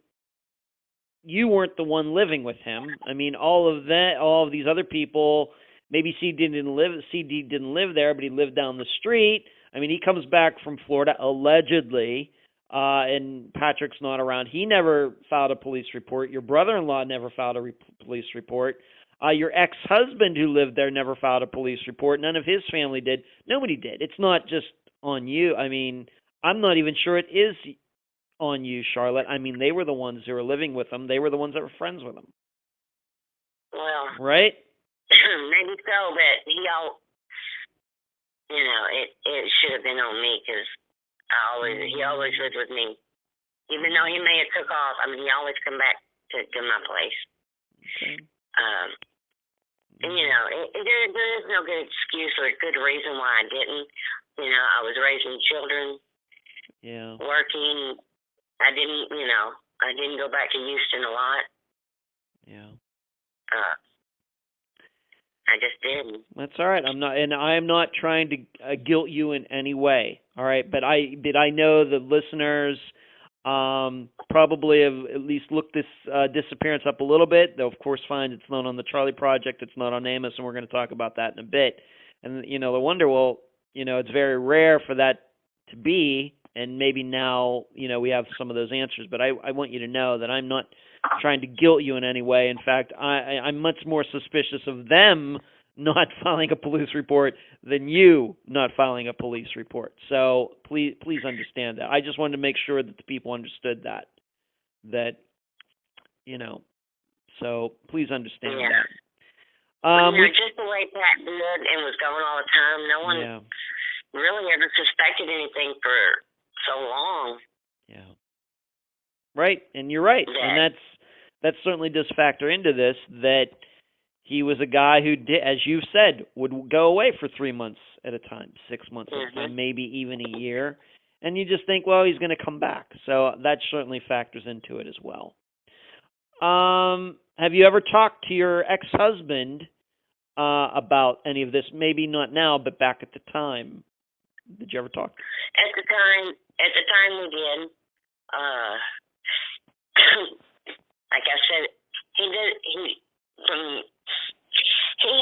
you weren't the one living with him. I mean, all of these other people, maybe CD didn't live there, but he lived down the street. I mean, he comes back from Florida allegedly, and Patrick's not around. He never filed a police report. Your brother-in-law never filed a police report. Your ex-husband who lived there never filed a police report. None of his family did. Nobody did. It's not just on you. I mean, I'm not even sure it is on you, Charlotte. I mean, they were the ones who were living with him. They were the ones that were friends with him.
Well,
right?
Maybe so, but it should have been on me because he always lived with me. Even though he may have took off, I mean, he always come back to my place.
Okay.
And, there is no good excuse or a good reason why I didn't. I was raising children, working. I didn't go back to Houston a lot.
Yeah.
I just didn't.
That's all right. I'm not trying to guilt you in any way. All right, but I know the listeners probably have at least looked this disappearance up a little bit. They'll of course find it's not on the Charlie Project, it's not on NamUs, and we're going to talk about that in a bit. And they wonder, well, it's very rare for that to be, and maybe now we have some of those answers. But I want you to know that I'm not trying to guilt you in any way. In fact, I'm much more suspicious of them not filing a police report than you not filing a police report. So please understand that. I just wanted to make sure that the people understood that so please understand that.
Just the way Pat did and was going all the time, no one really ever suspected anything for so long.
Yeah. Right, and you're right. And that certainly does factor into this, that he was a guy who did, as you said, would go away for 3 months at a time, 6 months at a time, maybe even a year. And you just think, well, he's going to come back. So that certainly factors into it as well. Have you ever talked to your ex-husband about any of this? Maybe not now, but back at the time. Did you ever talk?
At the time we did. Like I said, he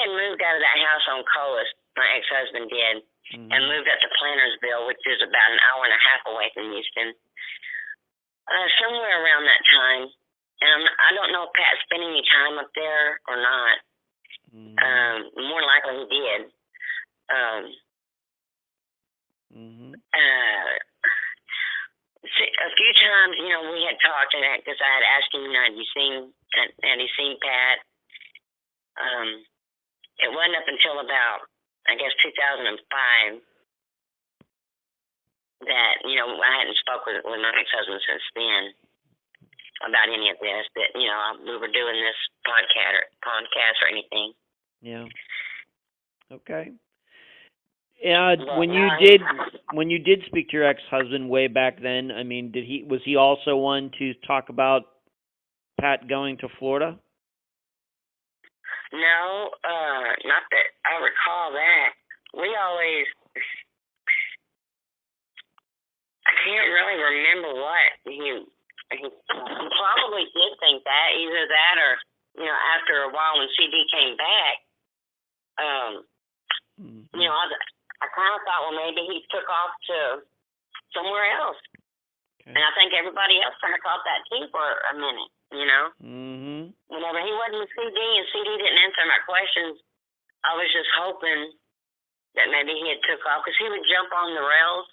had moved out of that house on Colas, my ex-husband did, and moved up to Plantersville, which is about an hour and a half away from Houston. Somewhere around that time. And I don't know if Pat spent any time up there or not. More likely he did. A few times, we had talked, because I had asked him, had he seen Pat? It wasn't up until about, I guess, 2005 that, I hadn't spoke with my ex-husband since then about any of this, that, we were doing this podcast or anything. Yeah.
Okay. When you did speak to your ex-husband way back then, I mean, was he also one to talk about Pat going to Florida?
No, not that I recall that. I can't really remember what he probably did think that, either that or, after a while when CD came back, I kind of thought, well, maybe he took off to somewhere else. Okay. And I think everybody else kind of thought that too for a minute, Whenever he wasn't with CD and CD didn't answer my questions, I was just hoping that maybe he had took off, because he would jump on the rails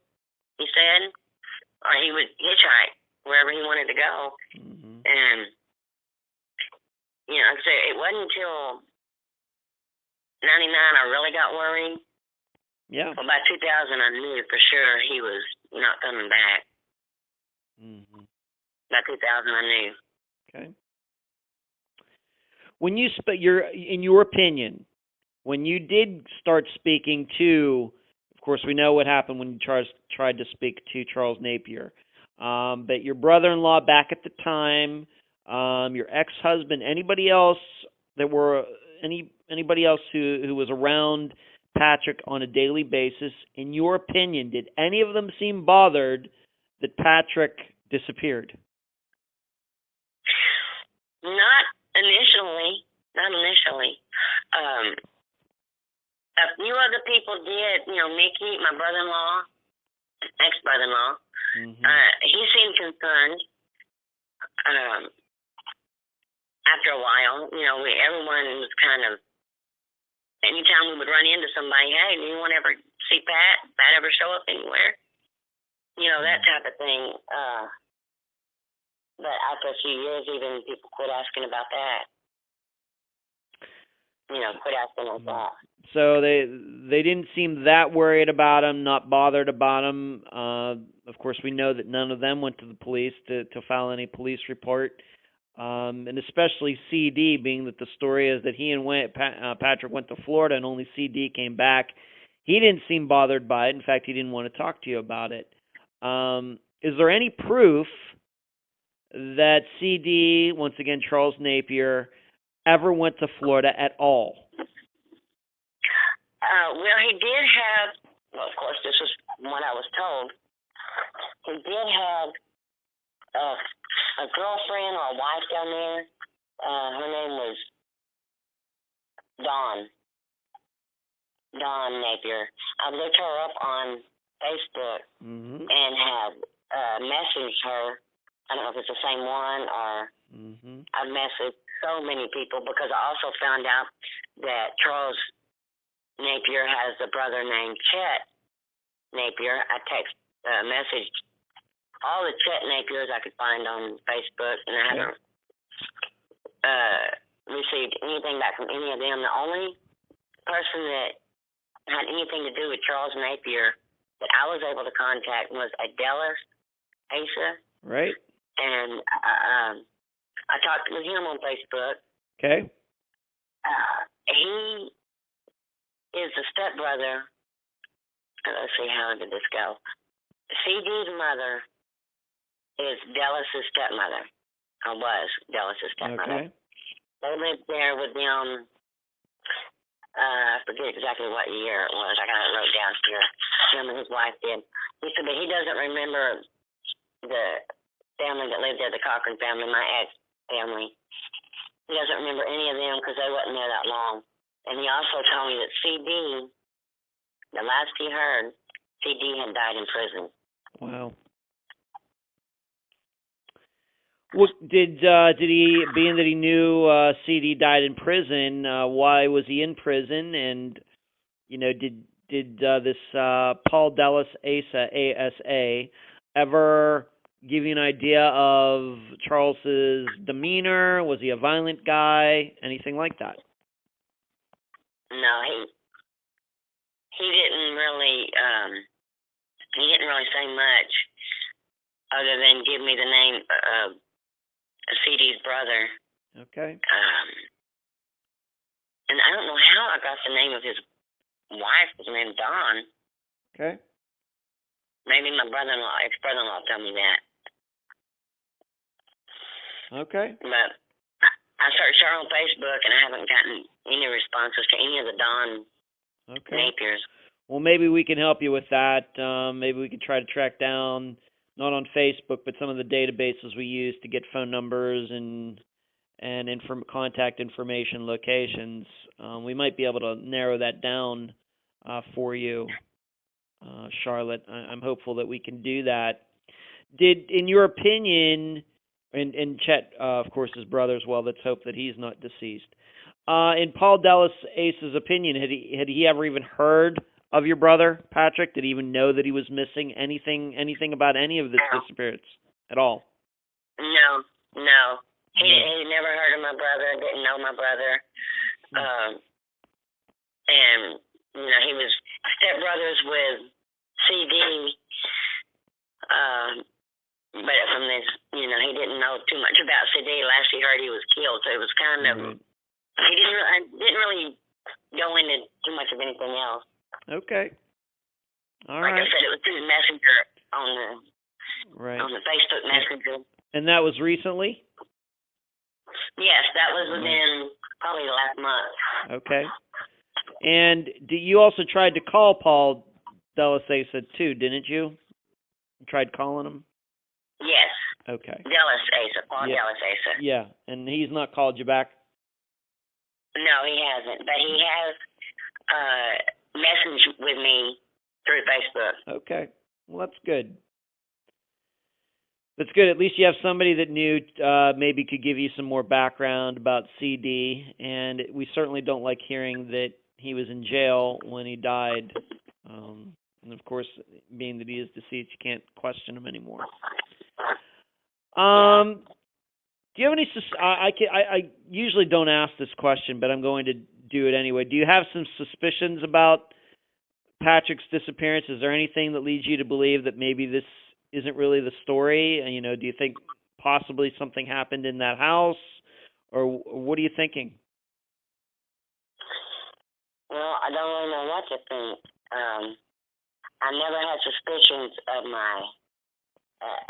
he said, or he would hitchhike wherever he wanted to go.
Mm-hmm.
And, like I said, it wasn't until 99 I really got worried.
Yeah.
Well, by 2000 I knew for sure he was not coming back.
Mm-hmm.
By 2000 I knew.
Okay. When you in your opinion, when you did start speaking to, of course, we know what happened when you tried to speak to Charles Napier, but your brother-in-law back at the time, your ex-husband, anybody else anybody else who was around Patrick on a daily basis, in your opinion, did any of them seem bothered that Patrick disappeared?
Not initially. A few other people did. Mickey, my brother-in-law, ex-brother-in-law,
Mm-hmm.
He seemed concerned. After a while, everyone was kind of. Anytime we would run into somebody, hey, do you want to ever see Pat? Pat ever show up anywhere? That type of thing. But after a few years, even people quit asking about that. Quit asking like that.
So they didn't seem that worried about him, not bothered about him. Of course, we know that none of them went to the police to file any police report. And especially CD, being that the story is that he and Patrick went to Florida and only CD came back. He didn't seem bothered by it. In fact, he didn't want to talk to you about it. Is there any proof that CD, once again Charles Napier, ever went to Florida at all?
Well, he did have, of course, this is what I was told. He did have a girlfriend or a wife down there. Her name was Dawn Napier. I looked her up on Facebook
Mm-hmm.
and had messaged her. I don't know if it's the same one or I've messaged so many people because I also found out that Charles Napier has a brother named Chet Napier. I messaged all the Chet Napiers I could find on Facebook, and I haven't received anything back from any of them. The only person that had anything to do with Charles Napier that I was able to contact was Adelis Asa.
Right.
And I talked with him on Facebook.
Okay.
He is the stepbrother. Let's see, how did this go? CD's mother is Delis's stepmother. Or was Delis's stepmother.
Okay.
They lived there with them. I forget exactly what year it was. I got it wrote down here. Him and his wife did. He said, but he doesn't remember the family that lived there, the Cochran family, my ex-family. He doesn't remember any of them because they wasn't there that long. And he also told me that CD, the last he heard, CD had died in prison.
Wow. What did he, being that he knew CD died in prison, why was he in prison? And did this Paul Delis ASA ever give you an idea of Charles's demeanor? Was he a violent guy? Anything like that?
No, he didn't really say much other than give me the name of CD's brother.
Okay.
And I don't know how I got the name of his wife. Was named Dawn.
Okay.
Maybe my ex-brother-in-law told me that.
Okay.
But I searched her on Facebook and I haven't gotten any responses to any of the Dawn Napiers.
Well, maybe we can help you with that. Maybe we can try to track down, not on Facebook, but some of the databases we use to get phone numbers and contact information, locations. We might be able to narrow that down for you, Charlotte. I'm hopeful that we can do that. In your opinion, and Chet, of course, his brother as well, let's hope that he's not deceased. In Paul Delis Ace's opinion, had he ever even heard of your brother, Patrick? Did he even know that he was missing? Anything about any of this
No.
disappearance at all?
No, no. He never heard of my brother, didn't know my brother. And, you know, he was stepbrothers with CD. But from this, you know, he didn't know too much about CD. Last he heard, he was killed. So it was kind of, I didn't really go into too much of anything else.
Okay. All
like
right.
I said, it was through the messenger on the Facebook Messenger.
And that was recently?
Yes, that was within probably the last month.
Okay. And you also tried to call Paul Delasesa too, didn't you? You tried calling him?
Yes.
Okay.
Paul Delasesa.
Yeah, and he's not called you back?
No, he hasn't. But he has messaged with me through Facebook.
Okay. Well, that's good. That's good. At least you have somebody that knew, maybe could give you some more background about CD. And we certainly don't like hearing that he was in jail when he died. And of course, being that he is deceased, you can't question him anymore. Do you have any? I usually don't ask this question, but I'm going to do it anyway. Do you have some suspicions about Patrick's disappearance? Is there anything that leads you to believe that maybe this isn't really the story? And, you know, do you think possibly something happened in that house, or what are you thinking?
Well, I don't really know what to think. I never had suspicions of my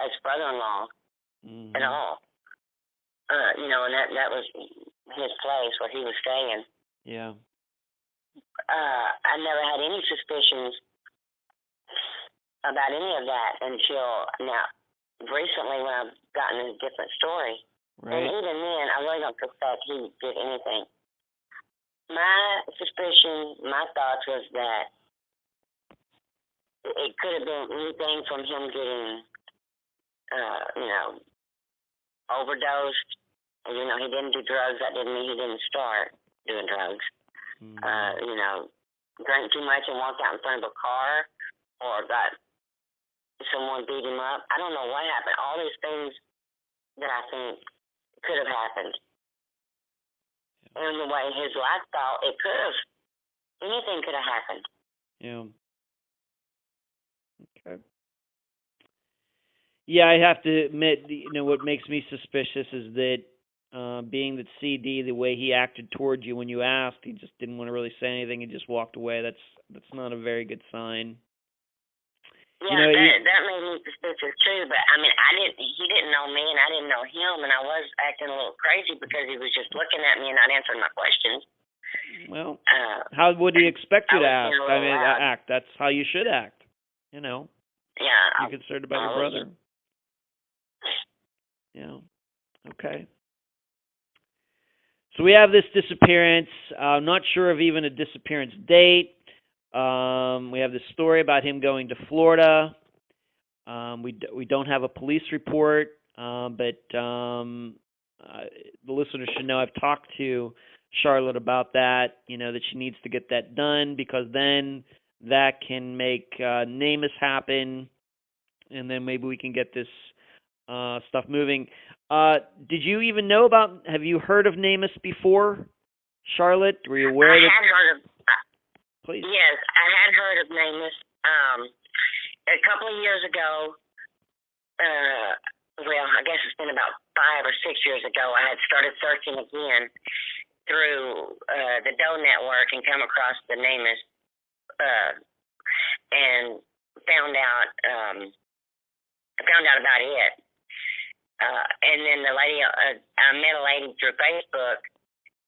ex-brother-in-law at all. You know, and that was his place where he was staying.
Yeah.
I never had any suspicions about any of that until now. Recently, when I've gotten a different story, and even then, I really don't suspect he did anything. My suspicion, my thoughts was that it could have been anything from him getting, you know, overdosed. You know, he didn't do drugs. That didn't mean he didn't start doing drugs. You know, drank too much and walked out in front of a car, or got someone beat him up. I don't know what happened. All these things that I think could have happened. And the way his lifestyle, it could have, anything could have happened.
Yeah. Okay. Yeah, I have to admit, you know, what makes me suspicious is that being that CD, the way he acted towards you when you asked, he just didn't want to really say anything. He just walked away. That's not a very good sign.
Yeah,
you know,
that made me suspicious too. But I mean, he didn't know me, and I didn't know him, and I was acting a little crazy because he was just looking at me and not answering my questions.
Well, how would he expect you to act? I mean,
loud.
act. That's how you should act. You know.
Yeah.
You're concerned about your brother. Yeah. Okay. So we have this disappearance. I'm not sure of even a disappearance date. We have this story about him going to Florida. We don't have a police report, but the listeners should know I've talked to Charlotte about that. You know that she needs to get that done because then that can make NamUs happen, and then maybe we can get this stuff moving. Did you even know about? Have you heard of NamUs before, Charlotte? Were you aware that?
I had heard of.
Please.
Yes, I had heard of NamUs. A couple of years ago, well, I guess it's been about 5 or 6 years ago, I had started searching again through the Doe Network and come across the NamUs and found out about it. And then the lady, I met a lady through Facebook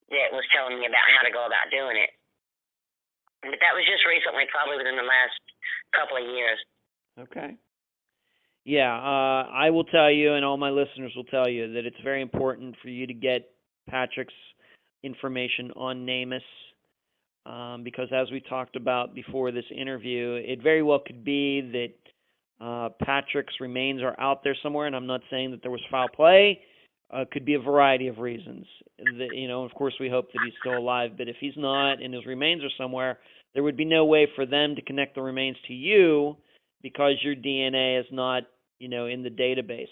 that was telling me about how to go about doing it. But that was just recently, probably within the last couple of years.
Okay. Yeah, I will tell you, and all my listeners will tell you, that it's very important for you to get Patrick's information on NamUs, because as we talked about before this interview, it very well could be that Patrick's remains are out there somewhere, and I'm not saying that there was foul play. Could be a variety of reasons. You know, of course, we hope that he's still alive, but if he's not and his remains are somewhere, there would be no way for them to connect the remains to you because your DNA is not, in the database.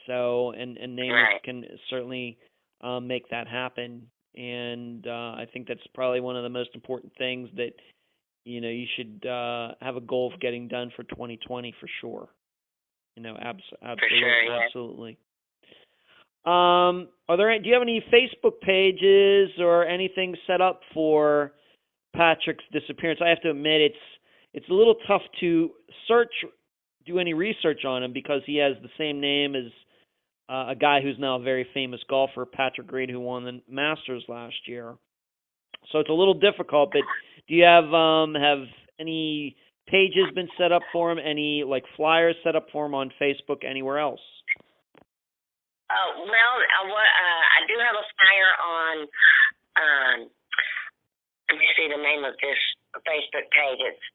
So, and NamUs can certainly make that happen. And I think that's probably one of the most important things that, you should have a goal of getting done for 2020 for sure. Absolutely,
for sure, yeah.
Absolutely. Do you have any Facebook pages or anything set up for Patrick's disappearance? I have to admit, it's a little tough to do any research on him because he has the same name as a guy who's now a very famous golfer, Patrick Reed, who won the Masters last year. So it's a little difficult. But do you have any pages been set up for him? Any flyers set up for him on Facebook? Anywhere else?
I do have a flyer on. Let me see the name of this Facebook page. It's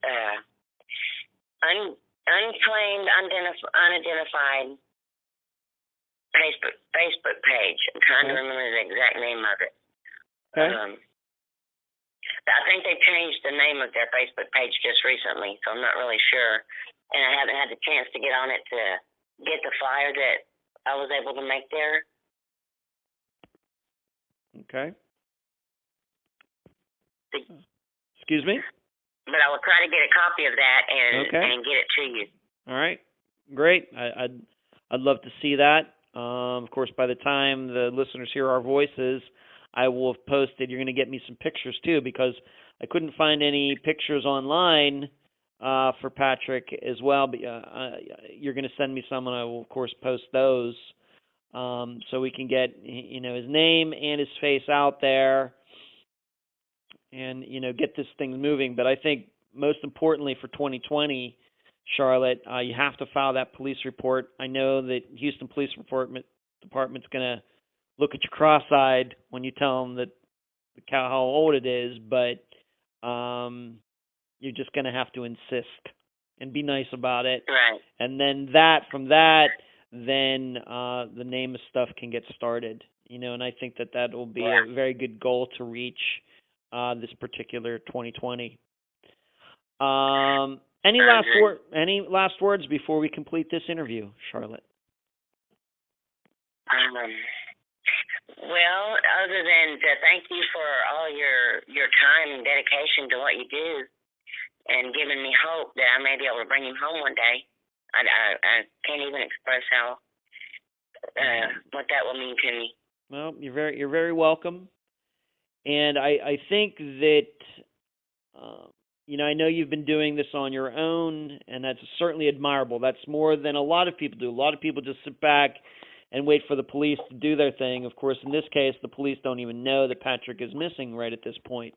unclaimed, unidentified Facebook page. I'm trying to remember the exact name of it.
Okay.
I think they changed the name of their Facebook page just recently, so I'm not really sure. And I haven't had the chance to get on it to get the flyer that I was able to make there.
Okay. Excuse me?
But I will try to get a copy of that and get it to you.
All right. Great. I'd love to see that. Of course, by the time the listeners hear our voices, I will have posted. You're going to get me some pictures too, because I couldn't find any pictures online for Patrick as well. But you're going to send me some, and I will of course post those so we can get his name and his face out there, and get this thing moving. But I think most importantly for 2020, Charlotte, you have to file that police report. I know that Houston Police Department's going to look at you cross-eyed when you tell them that how old it is, but you're just going to have to insist and be nice about it.
Right.
And then then the NamUs stuff can get started. And I think that will be a very good goal to reach this particular 2020. Any last words before we complete this interview, Charlotte?
Well, other than to thank you for all your time and dedication to what you do, and giving me hope that I may be able to bring him home one day. I can't even express how what that will mean to me.
Well, you're very welcome, and I think that I know you've been doing this on your own, and that's certainly admirable. That's more than a lot of people do. A lot of people just sit back and wait for the police to do their thing. Of course, in this case, the police don't even know that Patrick is missing right at this point.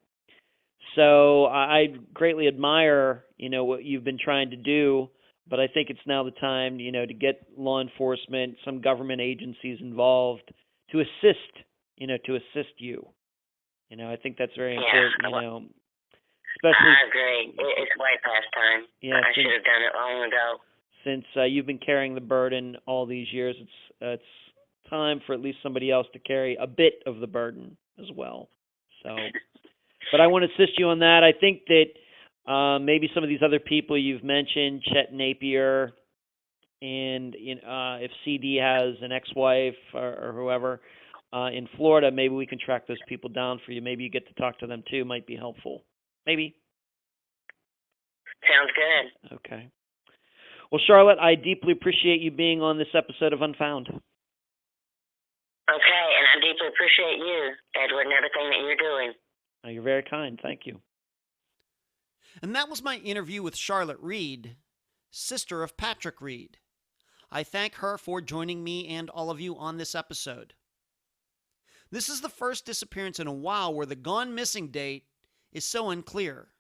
So I greatly admire, what you've been trying to do, but I think it's now the time, to get law enforcement, some government agencies involved to assist you. I think that's very important, especially.
I agree. It's way past time.
Yeah,
I should have done it long ago.
Since you've been carrying the burden all these years, it's time for at least somebody else to carry a bit of the burden as well. So, but I want to assist you on that. I think that maybe some of these other people you've mentioned, Chet Napier, and if CD has an ex-wife or whoever in Florida, maybe we can track those people down for you. Maybe you get to talk to them too. Might be helpful. Maybe.
Sounds good.
Okay. Well, Charlotte, I deeply appreciate you being on this episode of Unfound.
Okay, and I deeply appreciate you, Edward, and everything that you're doing.
You're very kind. Thank you.
And that was my interview with Charlotte Reed, sister of Patrick Reed. I thank her for joining me and all of you on this episode. This is the first disappearance in a while where the gone missing date is so unclear.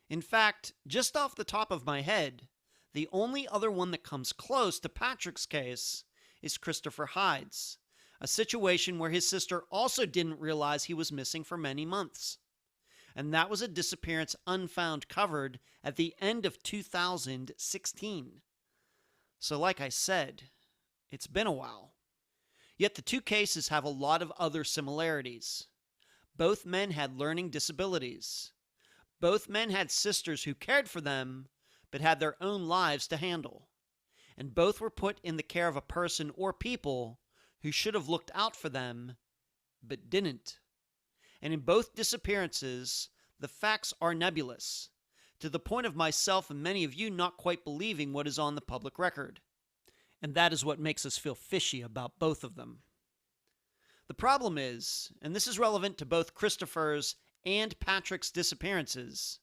In fact, just off the top of my head, the only other one that comes close to Patrick's case is Christopher Hyde's, a situation where his sister also didn't realize he was missing for many months. And that was a disappearance Unfound covered at the end of 2016. So like I said, it's been a while. Yet the two cases have a lot of other similarities. Both men had learning disabilities. Both men had sisters who cared for them, but had their own lives to handle. And both were put in the care of a person or people who should have looked out for them, but didn't. And in both disappearances, the facts are nebulous, to the point of myself and many of you not quite believing what is on the public record. And that is what makes us feel fishy about both of them. The problem is, and this is relevant to both Christopher's and Patrick's disappearances,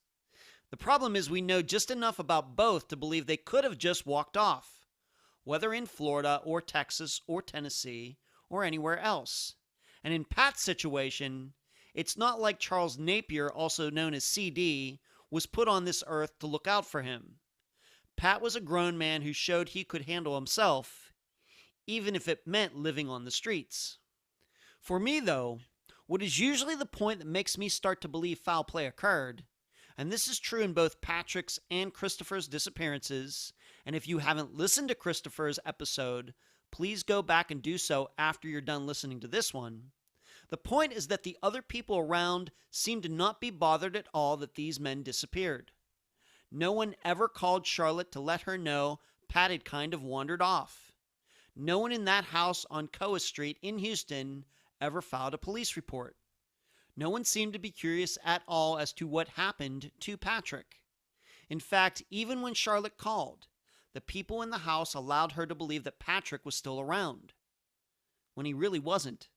the problem is we know just enough about both to believe they could have just walked off, whether in Florida or Texas or Tennessee or anywhere else. And in Pat's situation, it's not like Charles Napier, also known as CD, was put on this earth to look out for him. Pat was a grown man who showed he could handle himself, even if it meant living on the streets. For me, though, what is usually the point that makes me start to believe foul play occurred, and this is true in both Patrick's and Christopher's disappearances, and if you haven't listened to Christopher's episode, please go back and do so after you're done listening to this one. The point is that the other people around seemed to not be bothered at all that these men disappeared. No one ever called Charlotte to let her know Pat had kind of wandered off. No one in that house on Coa Street in Houston ever filed a police report. No one seemed to be curious at all as to what happened to Patrick. In fact, even when Charlotte called, the people in the house allowed her to believe that Patrick was still around, when he really wasn't.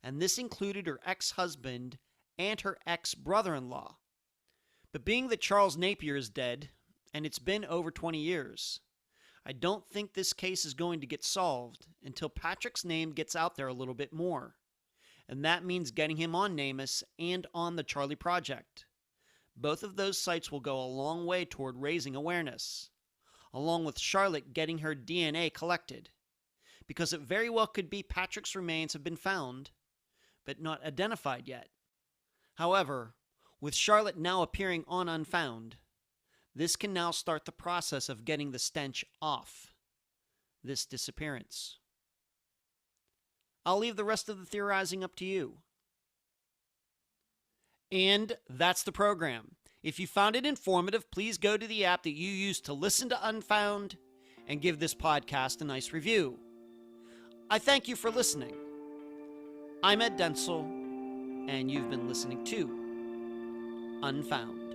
And this included her ex-husband and her ex-brother-in-law. But being that Charles Napier is dead, and it's been over 20 years, I don't think this case is going to get solved until Patrick's name gets out there a little bit more. And that means getting him on NamUs and on the Charlie Project. Both of those sites will go a long way toward raising awareness, along with Charlotte getting her DNA collected, because it very well could be Patrick's remains have been found, but not identified yet. However, with Charlotte now appearing on Unfound, this can now start the process of getting the stench off this disappearance. I'll leave the rest of the theorizing up to you. And that's the program. If you found it informative, please go to the app that you use to listen to Unfound and give this podcast a nice review. I thank you for listening. I'm Ed Densel, and you've been listening to Unfound.